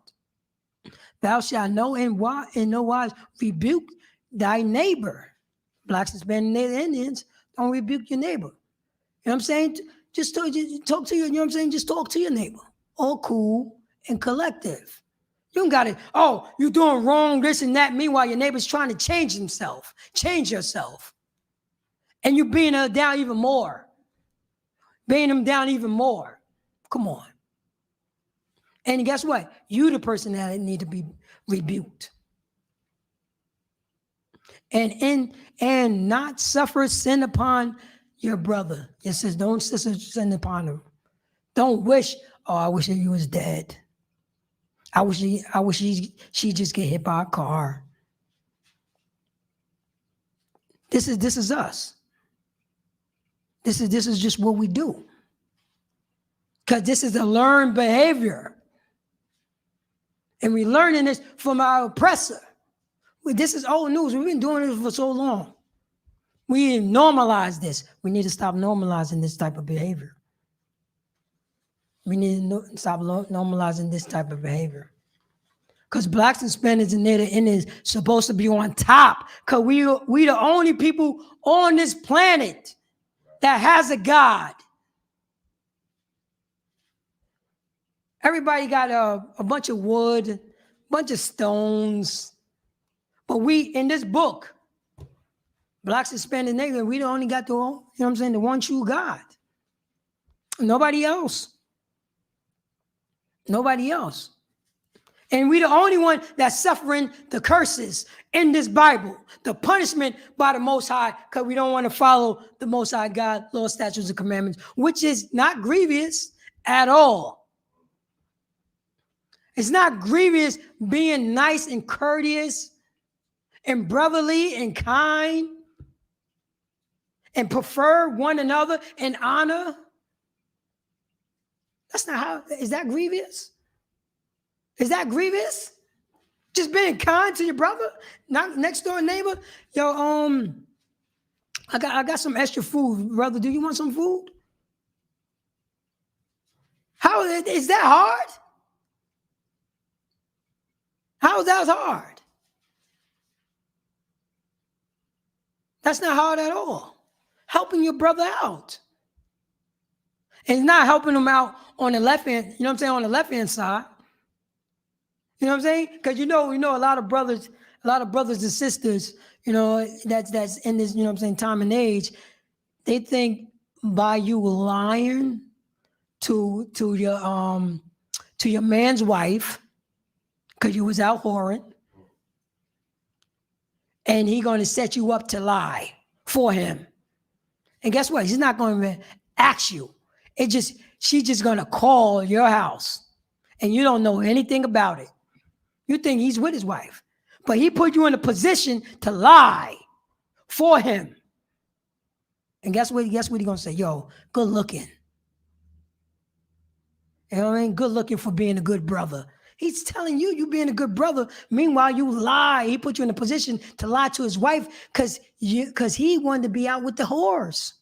Thou shalt know in no wise rebuke thy neighbor. Blacks, Hispanic, Indians, don't rebuke your neighbor. You know what I'm saying? Just talk to you, you know what I'm saying? Just talk to your neighbor. All cool and collective. You don't got it. Oh, you doing wrong, this and that. Meanwhile, your neighbor's trying to change himself. Change yourself. And you beating her down even more. Beating him down even more. Come on. And guess what? You the person that need to be rebuked. And not suffer sin upon your brother. It says, don't sin upon him. Don't wish, oh, I wish that you was dead. I wish she just get hit by a car. This is us. This is just what we do. Because this is a learned behavior. And we're learning this from our oppressor. This is old news. We've been doing this for so long. We normalize this. We need to stop normalizing this type of behavior. We need to stop normalizing this type of behavior. Because blacks and Hispanics and Native Indians supposed to be on top. Because we the only people on this planet that has a God. Everybody got a bunch of wood, a bunch of stones. But we, in this book, blacks, Hispanic, Native, we only got the, you know what I'm saying, the one true God. Nobody else. Nobody else. And we the only one that's suffering the curses in this Bible, the punishment by the Most High, because we don't want to follow the Most High God, law, statutes, and commandments, which is not grievous at all. It's not grievous being nice and courteous and brotherly and kind and prefer one another and honor. That's not how, is that grievous? Is that grievous? Just being kind to your brother, not next door neighbor. Yo, I got some extra food, brother. Do you want some food? How is that hard? How is that hard? That's not hard at all. Helping your brother out. And it's not helping him out on the left hand, you know what I'm saying, on the left hand side. You know what I'm saying? Because we know a lot of brothers and sisters, that's in this, you know what I'm saying, time and age, they think by you lying to your man's wife, because you was out whoring, and he going to set you up to lie for him. And guess what? He's not going to ask you. She's just going to call your house, and you don't know anything about it. You think he's with his wife, but he put you in a position to lie for him. And guess what? He's going to say? Yo, good looking. You know what I mean? Good looking for being a good brother. He's telling you being a good brother. Meanwhile, you lie. He put you in a position to lie to his wife because he wanted to be out with the whores.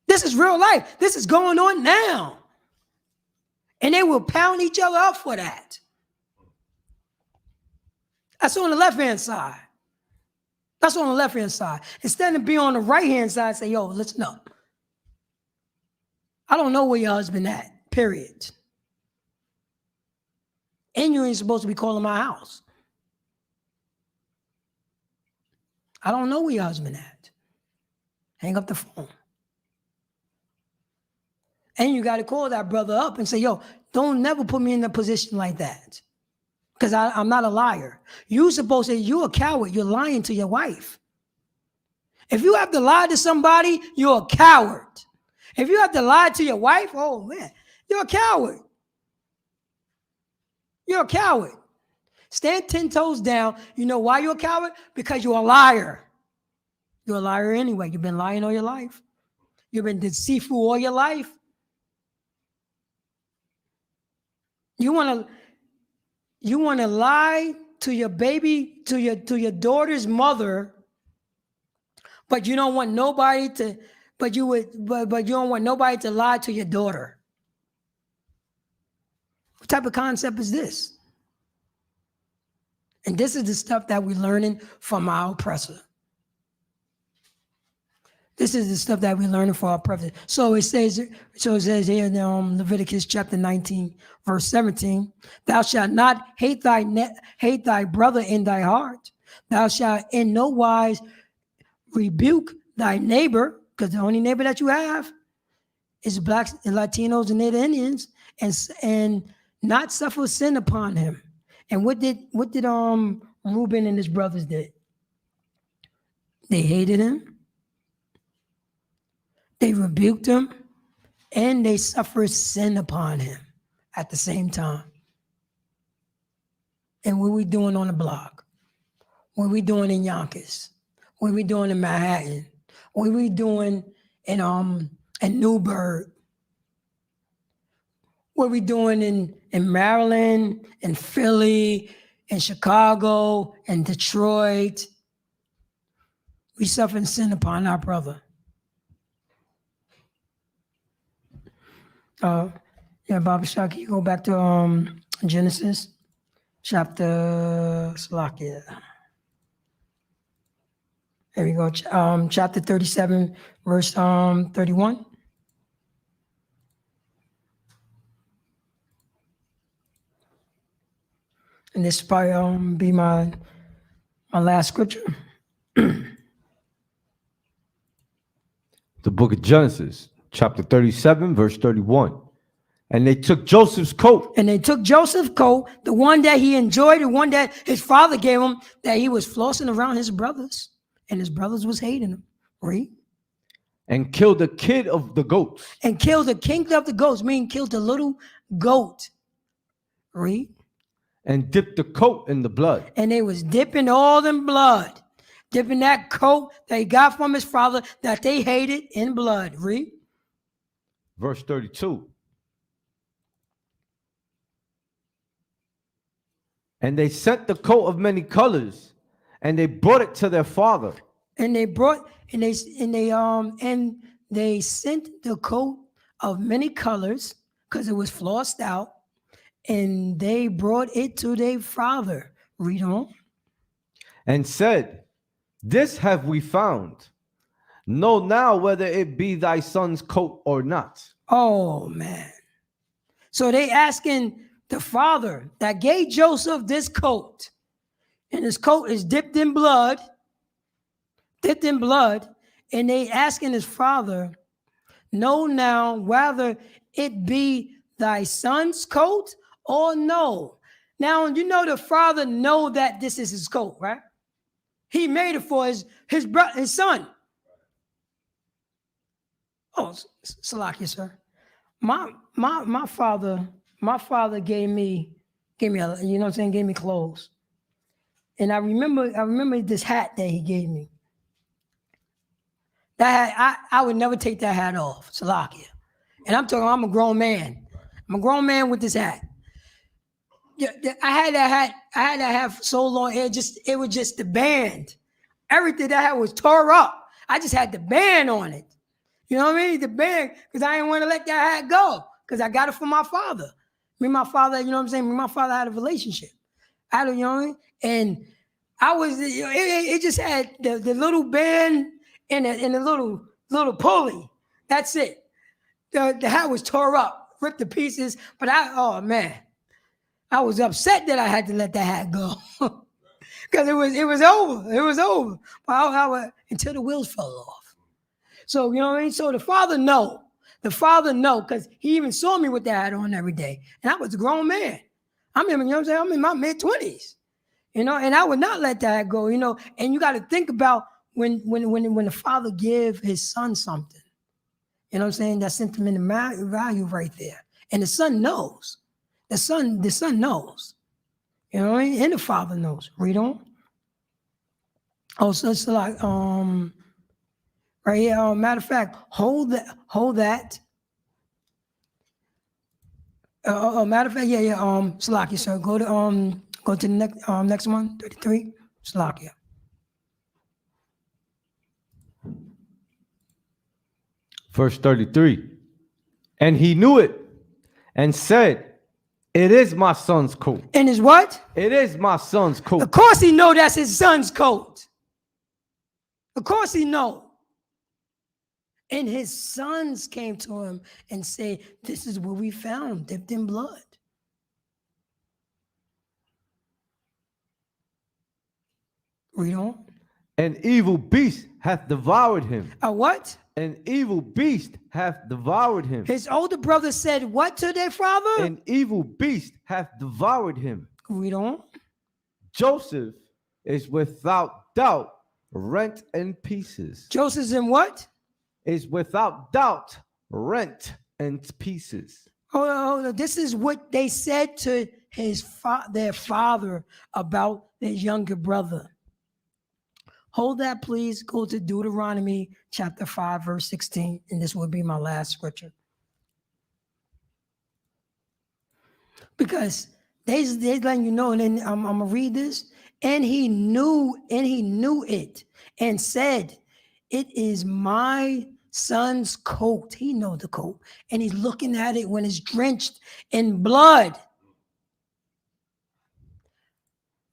This is real life. This is going on now. And they will pound each other up for that. That's on the left-hand side. That's on the left-hand side. Instead of being on the right-hand side, say, yo, listen up. I don't know where your husband at, period. And you ain't supposed to be calling my house. I don't know where your husband at. Hang up the phone. And you got to call that brother up and say, yo, don't never put me in a position like that. Because I'm not a liar. You're supposed to say, you're a coward. You're lying to your wife. If you have to lie to somebody, you're a coward. If you have to lie to your wife, oh man, you're a coward. You're a coward. Stand 10 toes down. You know why you're a coward? Because you're a liar. You're a liar anyway. You've been lying all your life. You've been deceitful all your life. You want You want to lie to your baby, to your daughter's mother, but you don't want nobody to, but you don't want nobody to lie to your daughter. What type of concept is this? And this is the stuff that we're learning from our oppressor. This is the stuff that we're learning from our oppressor. So it says here in Leviticus chapter 19, verse 17, thou shalt not hate thy brother in thy heart. Thou shalt in no wise rebuke thy neighbor, because the only neighbor that you have is blacks and Latinos and Native Indians, and not suffer sin upon him. And what did Reuben and his brothers did? They hated him. They rebuked him, and they suffered sin upon him at the same time. And what we doing on the block? What we doing in Yonkers? What we doing in Manhattan? What we doing in Newburgh? What we doing in Maryland, in Philly, in Chicago, in Detroit? We suffering sin upon our brother. Baba Shah, can you go back to Genesis chapter Salakia? There we go. Chapter 37, verse 31. And this will probably be my last scripture. The book of Genesis, chapter 37, verse 31. And they took Joseph's coat. And they took Joseph's coat, the one that he enjoyed, the one that his father gave him, that he was flossing around his brothers. And his brothers was hating him. Read. And killed the kid of the goats. And killed the king of the goats, meaning killed the little goat. Read. And dipped the coat in the blood. And they was dipping all in blood. Dipping that coat that he got from his father that they hated in blood. Read. Verse 32. And they sent the coat of many colors, and they brought it to their father. And they sent the coat of many colors, because it was flossed out, and they brought it to their father. Read on. And said, this have we found. Know now whether it be thy son's coat or not. Oh, man. So they asking the father that gave Joseph this coat, and his coat is dipped in blood, and they asking his father, know now whether it be thy son's coat or no. Now, you know the father know that this is his coat, right? He made it for his son. Oh, Salakia, sir. My father gave me a, you know what I'm saying, gave me clothes. And I remember this hat that he gave me. That hat, I would never take that hat off, Salakia. And I'm a grown man. I'm a grown man with this hat. Yeah, I had that hat for so long. It was just the band. Everything that hat was tore up. I just had the band on it. You know what I mean? The band, because I didn't want to let that hat go, because I got it from my father. Me and my father, you know what I'm saying? Me and my father had a relationship. You know what I mean? And I was, it just had the little band and the little pulley. That's it. The hat was tore up, ripped to pieces. But oh man, I was upset that I had to let that hat go. Because it was over. It was over. Until the wheels fell off. So, you know what I mean? So the father know, because he even saw me with that hat on every day. And I was a grown man. You know what I'm saying? I'm in my mid-20s. You know, and I would not let that go, you know. And you got to think about when the father give his son something. You know what I'm saying? That sentimental value right there. And the son knows. The son knows. You know what I mean? And the father knows. Read on. Oh, so it's like right here. Matter of fact, hold that. Matter of fact, yeah. Salakia, sir. Go to the next one, 33. Salakia. Verse 33. And he knew it and said, it is my son's coat. And his what? It is my son's Of coat. course he know that's his son's coat. Of course he know. And his sons came to him and said, this is what we found, dipped in blood. Read on. An evil beast hath devoured him. A what? An evil beast hath devoured him. His older brother said what to their father? An evil beast hath devoured him. Read on. Joseph is without doubt rent in pieces. Joseph's in what? Is without doubt rent in pieces. Oh, this is what they said to their father about their younger brother. Hold that, please. Go to Deuteronomy chapter 5, verse 16, and this will be my last scripture. Because they letting you know, and then I'm gonna read this. And he knew it, and said, "It is my son's coat." He know the coat, and he's looking at it when it's drenched in blood.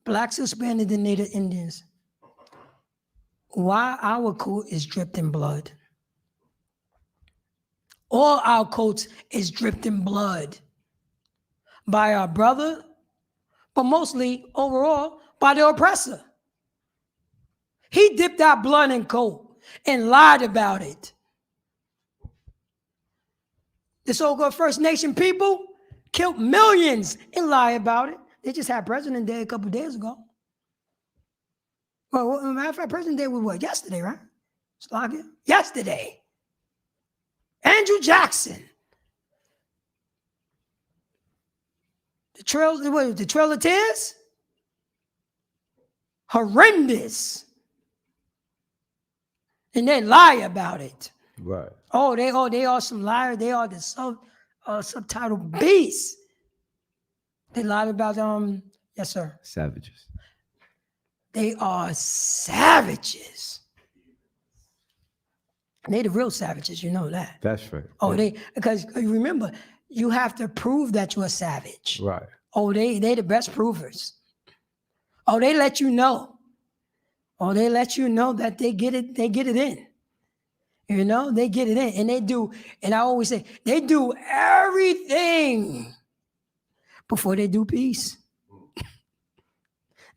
Blacks, Hispanics, and Native Indians. Why our coat is dripped in blood? All our coats is dripped in blood by our brother, but mostly overall by the oppressor. He dipped our blood in coat and lied about it. The so-called First Nation people killed millions and lie about it. They just had President Day a couple of days ago. Well, matter of fact, President Day was what? Yesterday, right? Slovakia? Yesterday. Andrew Jackson. The Trail of Tears? Horrendous. And they lie about it. Right. Oh, they are some liars. They are the subtitle beasts. They lied about yes, sir. Savages. They are savages. They the real savages, you know that. That's right. Oh, because you remember, you have to prove that you're a savage. Right. Oh, they the best provers. Oh, they let you know. Oh, they let you know that they get it in. You know, they get it in. And they do, and I always say, they do everything before they do peace.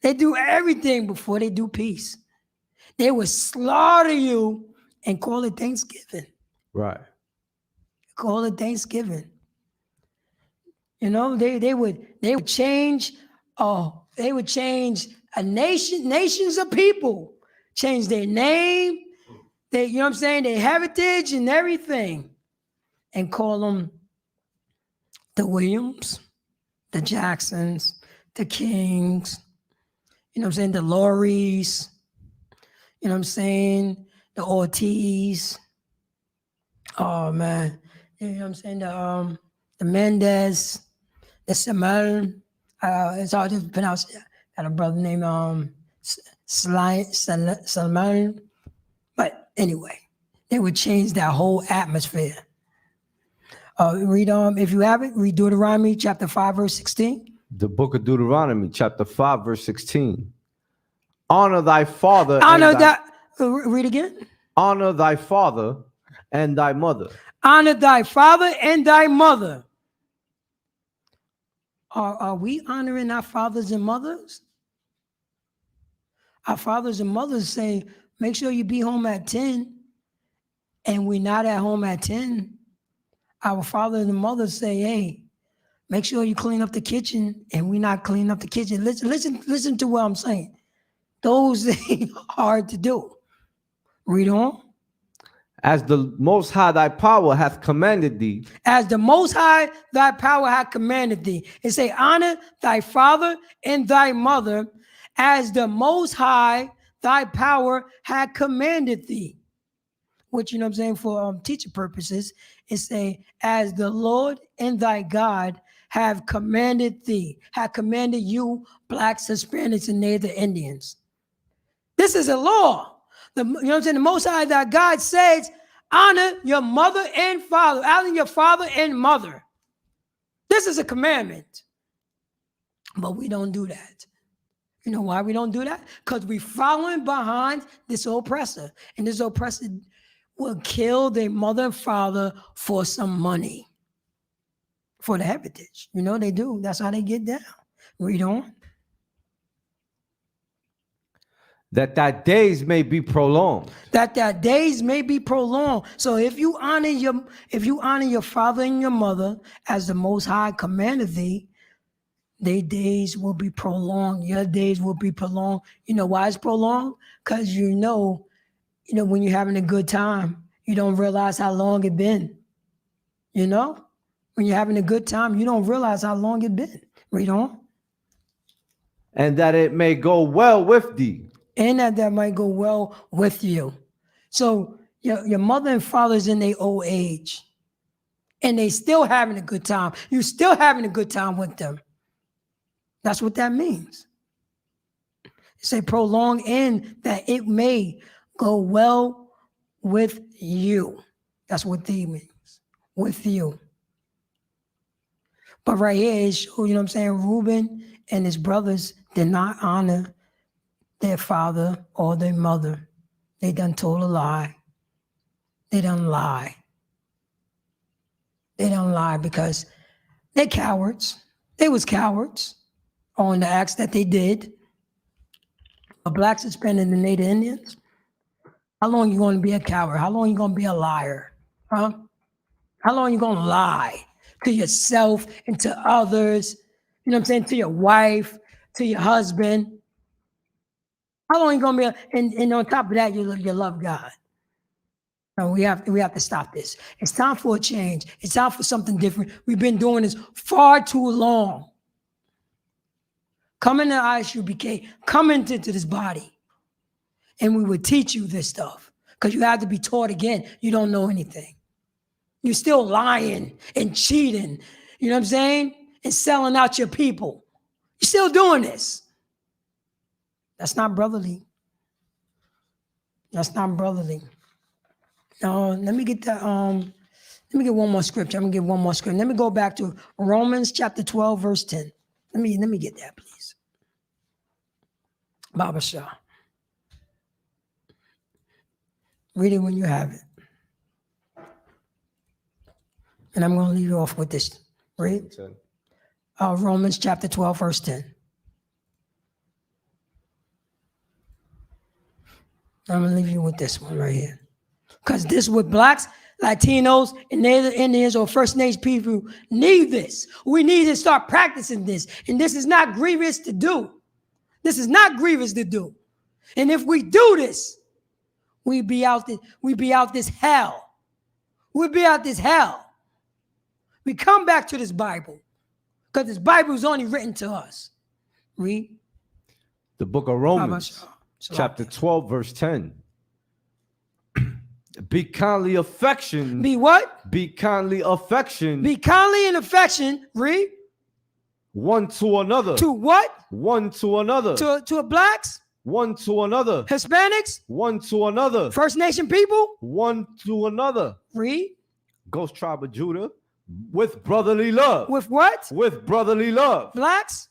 They do everything before they do peace. They would slaughter you and call it Thanksgiving. Right. Call it Thanksgiving. You know, they would change. They would change nations of people, change their name, you know what I'm saying, their heritage and everything, and call them the Williams, the Jacksons, the Kings. You know what I'm saying? The Lauries, you know what I'm saying? The Ortiz. Oh, man. You know what I'm saying? The Mendez, the Samuel. It's hard to pronounce. Got a brother named Samuel. But anyway, they would change that whole atmosphere. Read if you have it, read Deuteronomy chapter 5, verse 16. The book of Deuteronomy, chapter 5, verse 16. Honor thy father. Read again. Honor thy father and thy mother. Honor thy father and thy mother. Are we honoring our fathers and mothers? Our fathers and mothers say, make sure you be home at 10, and we're not at home at 10. Our fathers and mothers say, hey, make sure you clean up the kitchen, and we're not cleaning up the kitchen. Listen to what I'm saying. Those things are hard to do. Read on. As the Most High thy power hath commanded thee. As the Most High thy power hath commanded thee. It say, honor thy father and thy mother, as the Most High thy power hath commanded thee. Which, you know what I'm saying, for teacher purposes, it say, as the Lord and thy God have commanded thee, have commanded you, blacks, Hispanics, and Native Indians. This is a law. You know what I'm saying? The Most High, that God says, honor your mother and father, honor your father and mother. This is a commandment. But we don't do that. You know why we don't do that? Because we're following behind this oppressor. And this oppressor will kill their mother and father for some money, for the heritage. You know they do. That's how they get down. Read on. That days may be prolonged. That days may be prolonged. So if you honor your father and your mother as the Most High commanded thee, their days will be prolonged. Your days will be prolonged. You know why it's prolonged? Because you know when you're having a good time, you don't realize how long it been. You know, when you're having a good time, you don't realize how long it been. Read on. And that it may go well with thee. And that might go well with you. So your mother and father's in their old age, and they still having a good time. You're still having a good time with them. That's what that means. Say prolong, and that it may go well with you. That's what thee means, with you. But right here, it shows, you know what I'm saying, Reuben and his brothers did not honor their father or their mother. They done told a lie. They done lie. They done lie because they're cowards. They was cowards on the acts that they did. The blacks, Hispanics, and the Native Indians. How long you going to be a coward? How long you going to be a liar? Huh? How long you going to lie to yourself and to others? You know what I'm saying? To your wife, to your husband. How long you going to be? And on top of that, you love God. No, we have to stop this. It's time for a change. It's time for something different. We've been doing this far too long. Come into ISUBK, come into this body, and we would teach you this stuff because you have to be taught again. You don't know anything. You're still lying and cheating, you know what I'm saying? And selling out your people. You're still doing this. That's not brotherly. That's not brotherly. Let me get one more scripture. I'm gonna give one more scripture. Let me go back to Romans chapter 12, verse 10. Let me get that, please. Baba Shah. Read it when you have it. And I'm gonna leave you off with this. Read. Romans chapter 12, verse 10. I'm gonna leave you with this one right here. Because this with blacks, Latinos, and Native Indians or First Nation people need this. We need to start practicing this. And this is not grievous to do. This is not grievous to do. And if we do this, we be out this hell. We'll be out this hell. We come back to this Bible. Because this Bible is only written to us. Read. The book of Romans, chapter 12, verse 10. Be kindly affection. Be what? Be kindly affection. Be kindly in affection. Read. One to another. To what? One to another. To blacks? One to another. Hispanics? One to another. First Nation people? One to another. Read. Ghost tribe of Judah. With brotherly love. With what? With brotherly love. Blacks?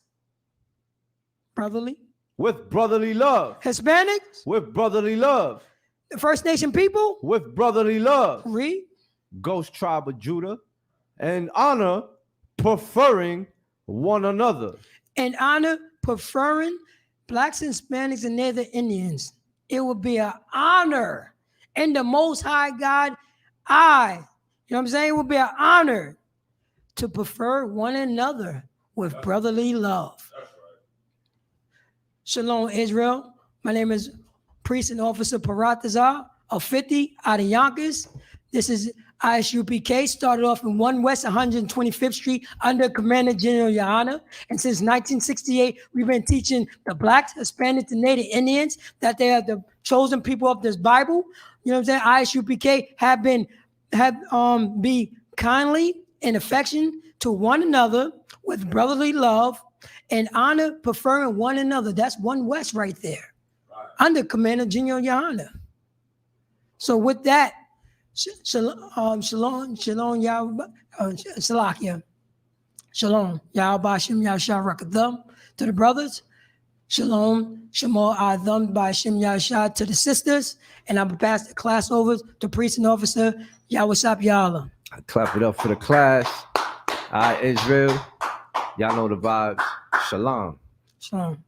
Brotherly. With brotherly love. Hispanics? With brotherly love. The First Nation people? With brotherly love. Read. Ghost tribe of Judah. And honor, preferring one another. And honor, preferring blacks, Hispanics, and Native Indians. It would be an honor. And the Most High God, you know what I'm saying? It would be an honor to prefer one another with brotherly love. That's right. Shalom, Israel. My name is Priest and Officer Paratazar of 50 out of Yonkers. This is ISUPK, started off in 1 West 125th Street under Commander General Yana. And since 1968, we've been teaching the blacks, Hispanics, and Native Indians that they are the chosen people of this Bible. You know what I'm saying? ISUPK be kindly and affection to one another with brotherly love and honor, preferring one another. That's 1 West right there. Under Commander General Yohana. So with that, shalom, Salakia. Shalom, Yahweh Shem Yahshua Rakadam to the brothers. Shalom, Shemo Adam by Shem Yahshua to the sisters. And I'm going to pass the class over to priest and officer Yahweh Yahla. Clap it up for the class. All right, Israel. Y'all know the vibes. Shalom. Shalom.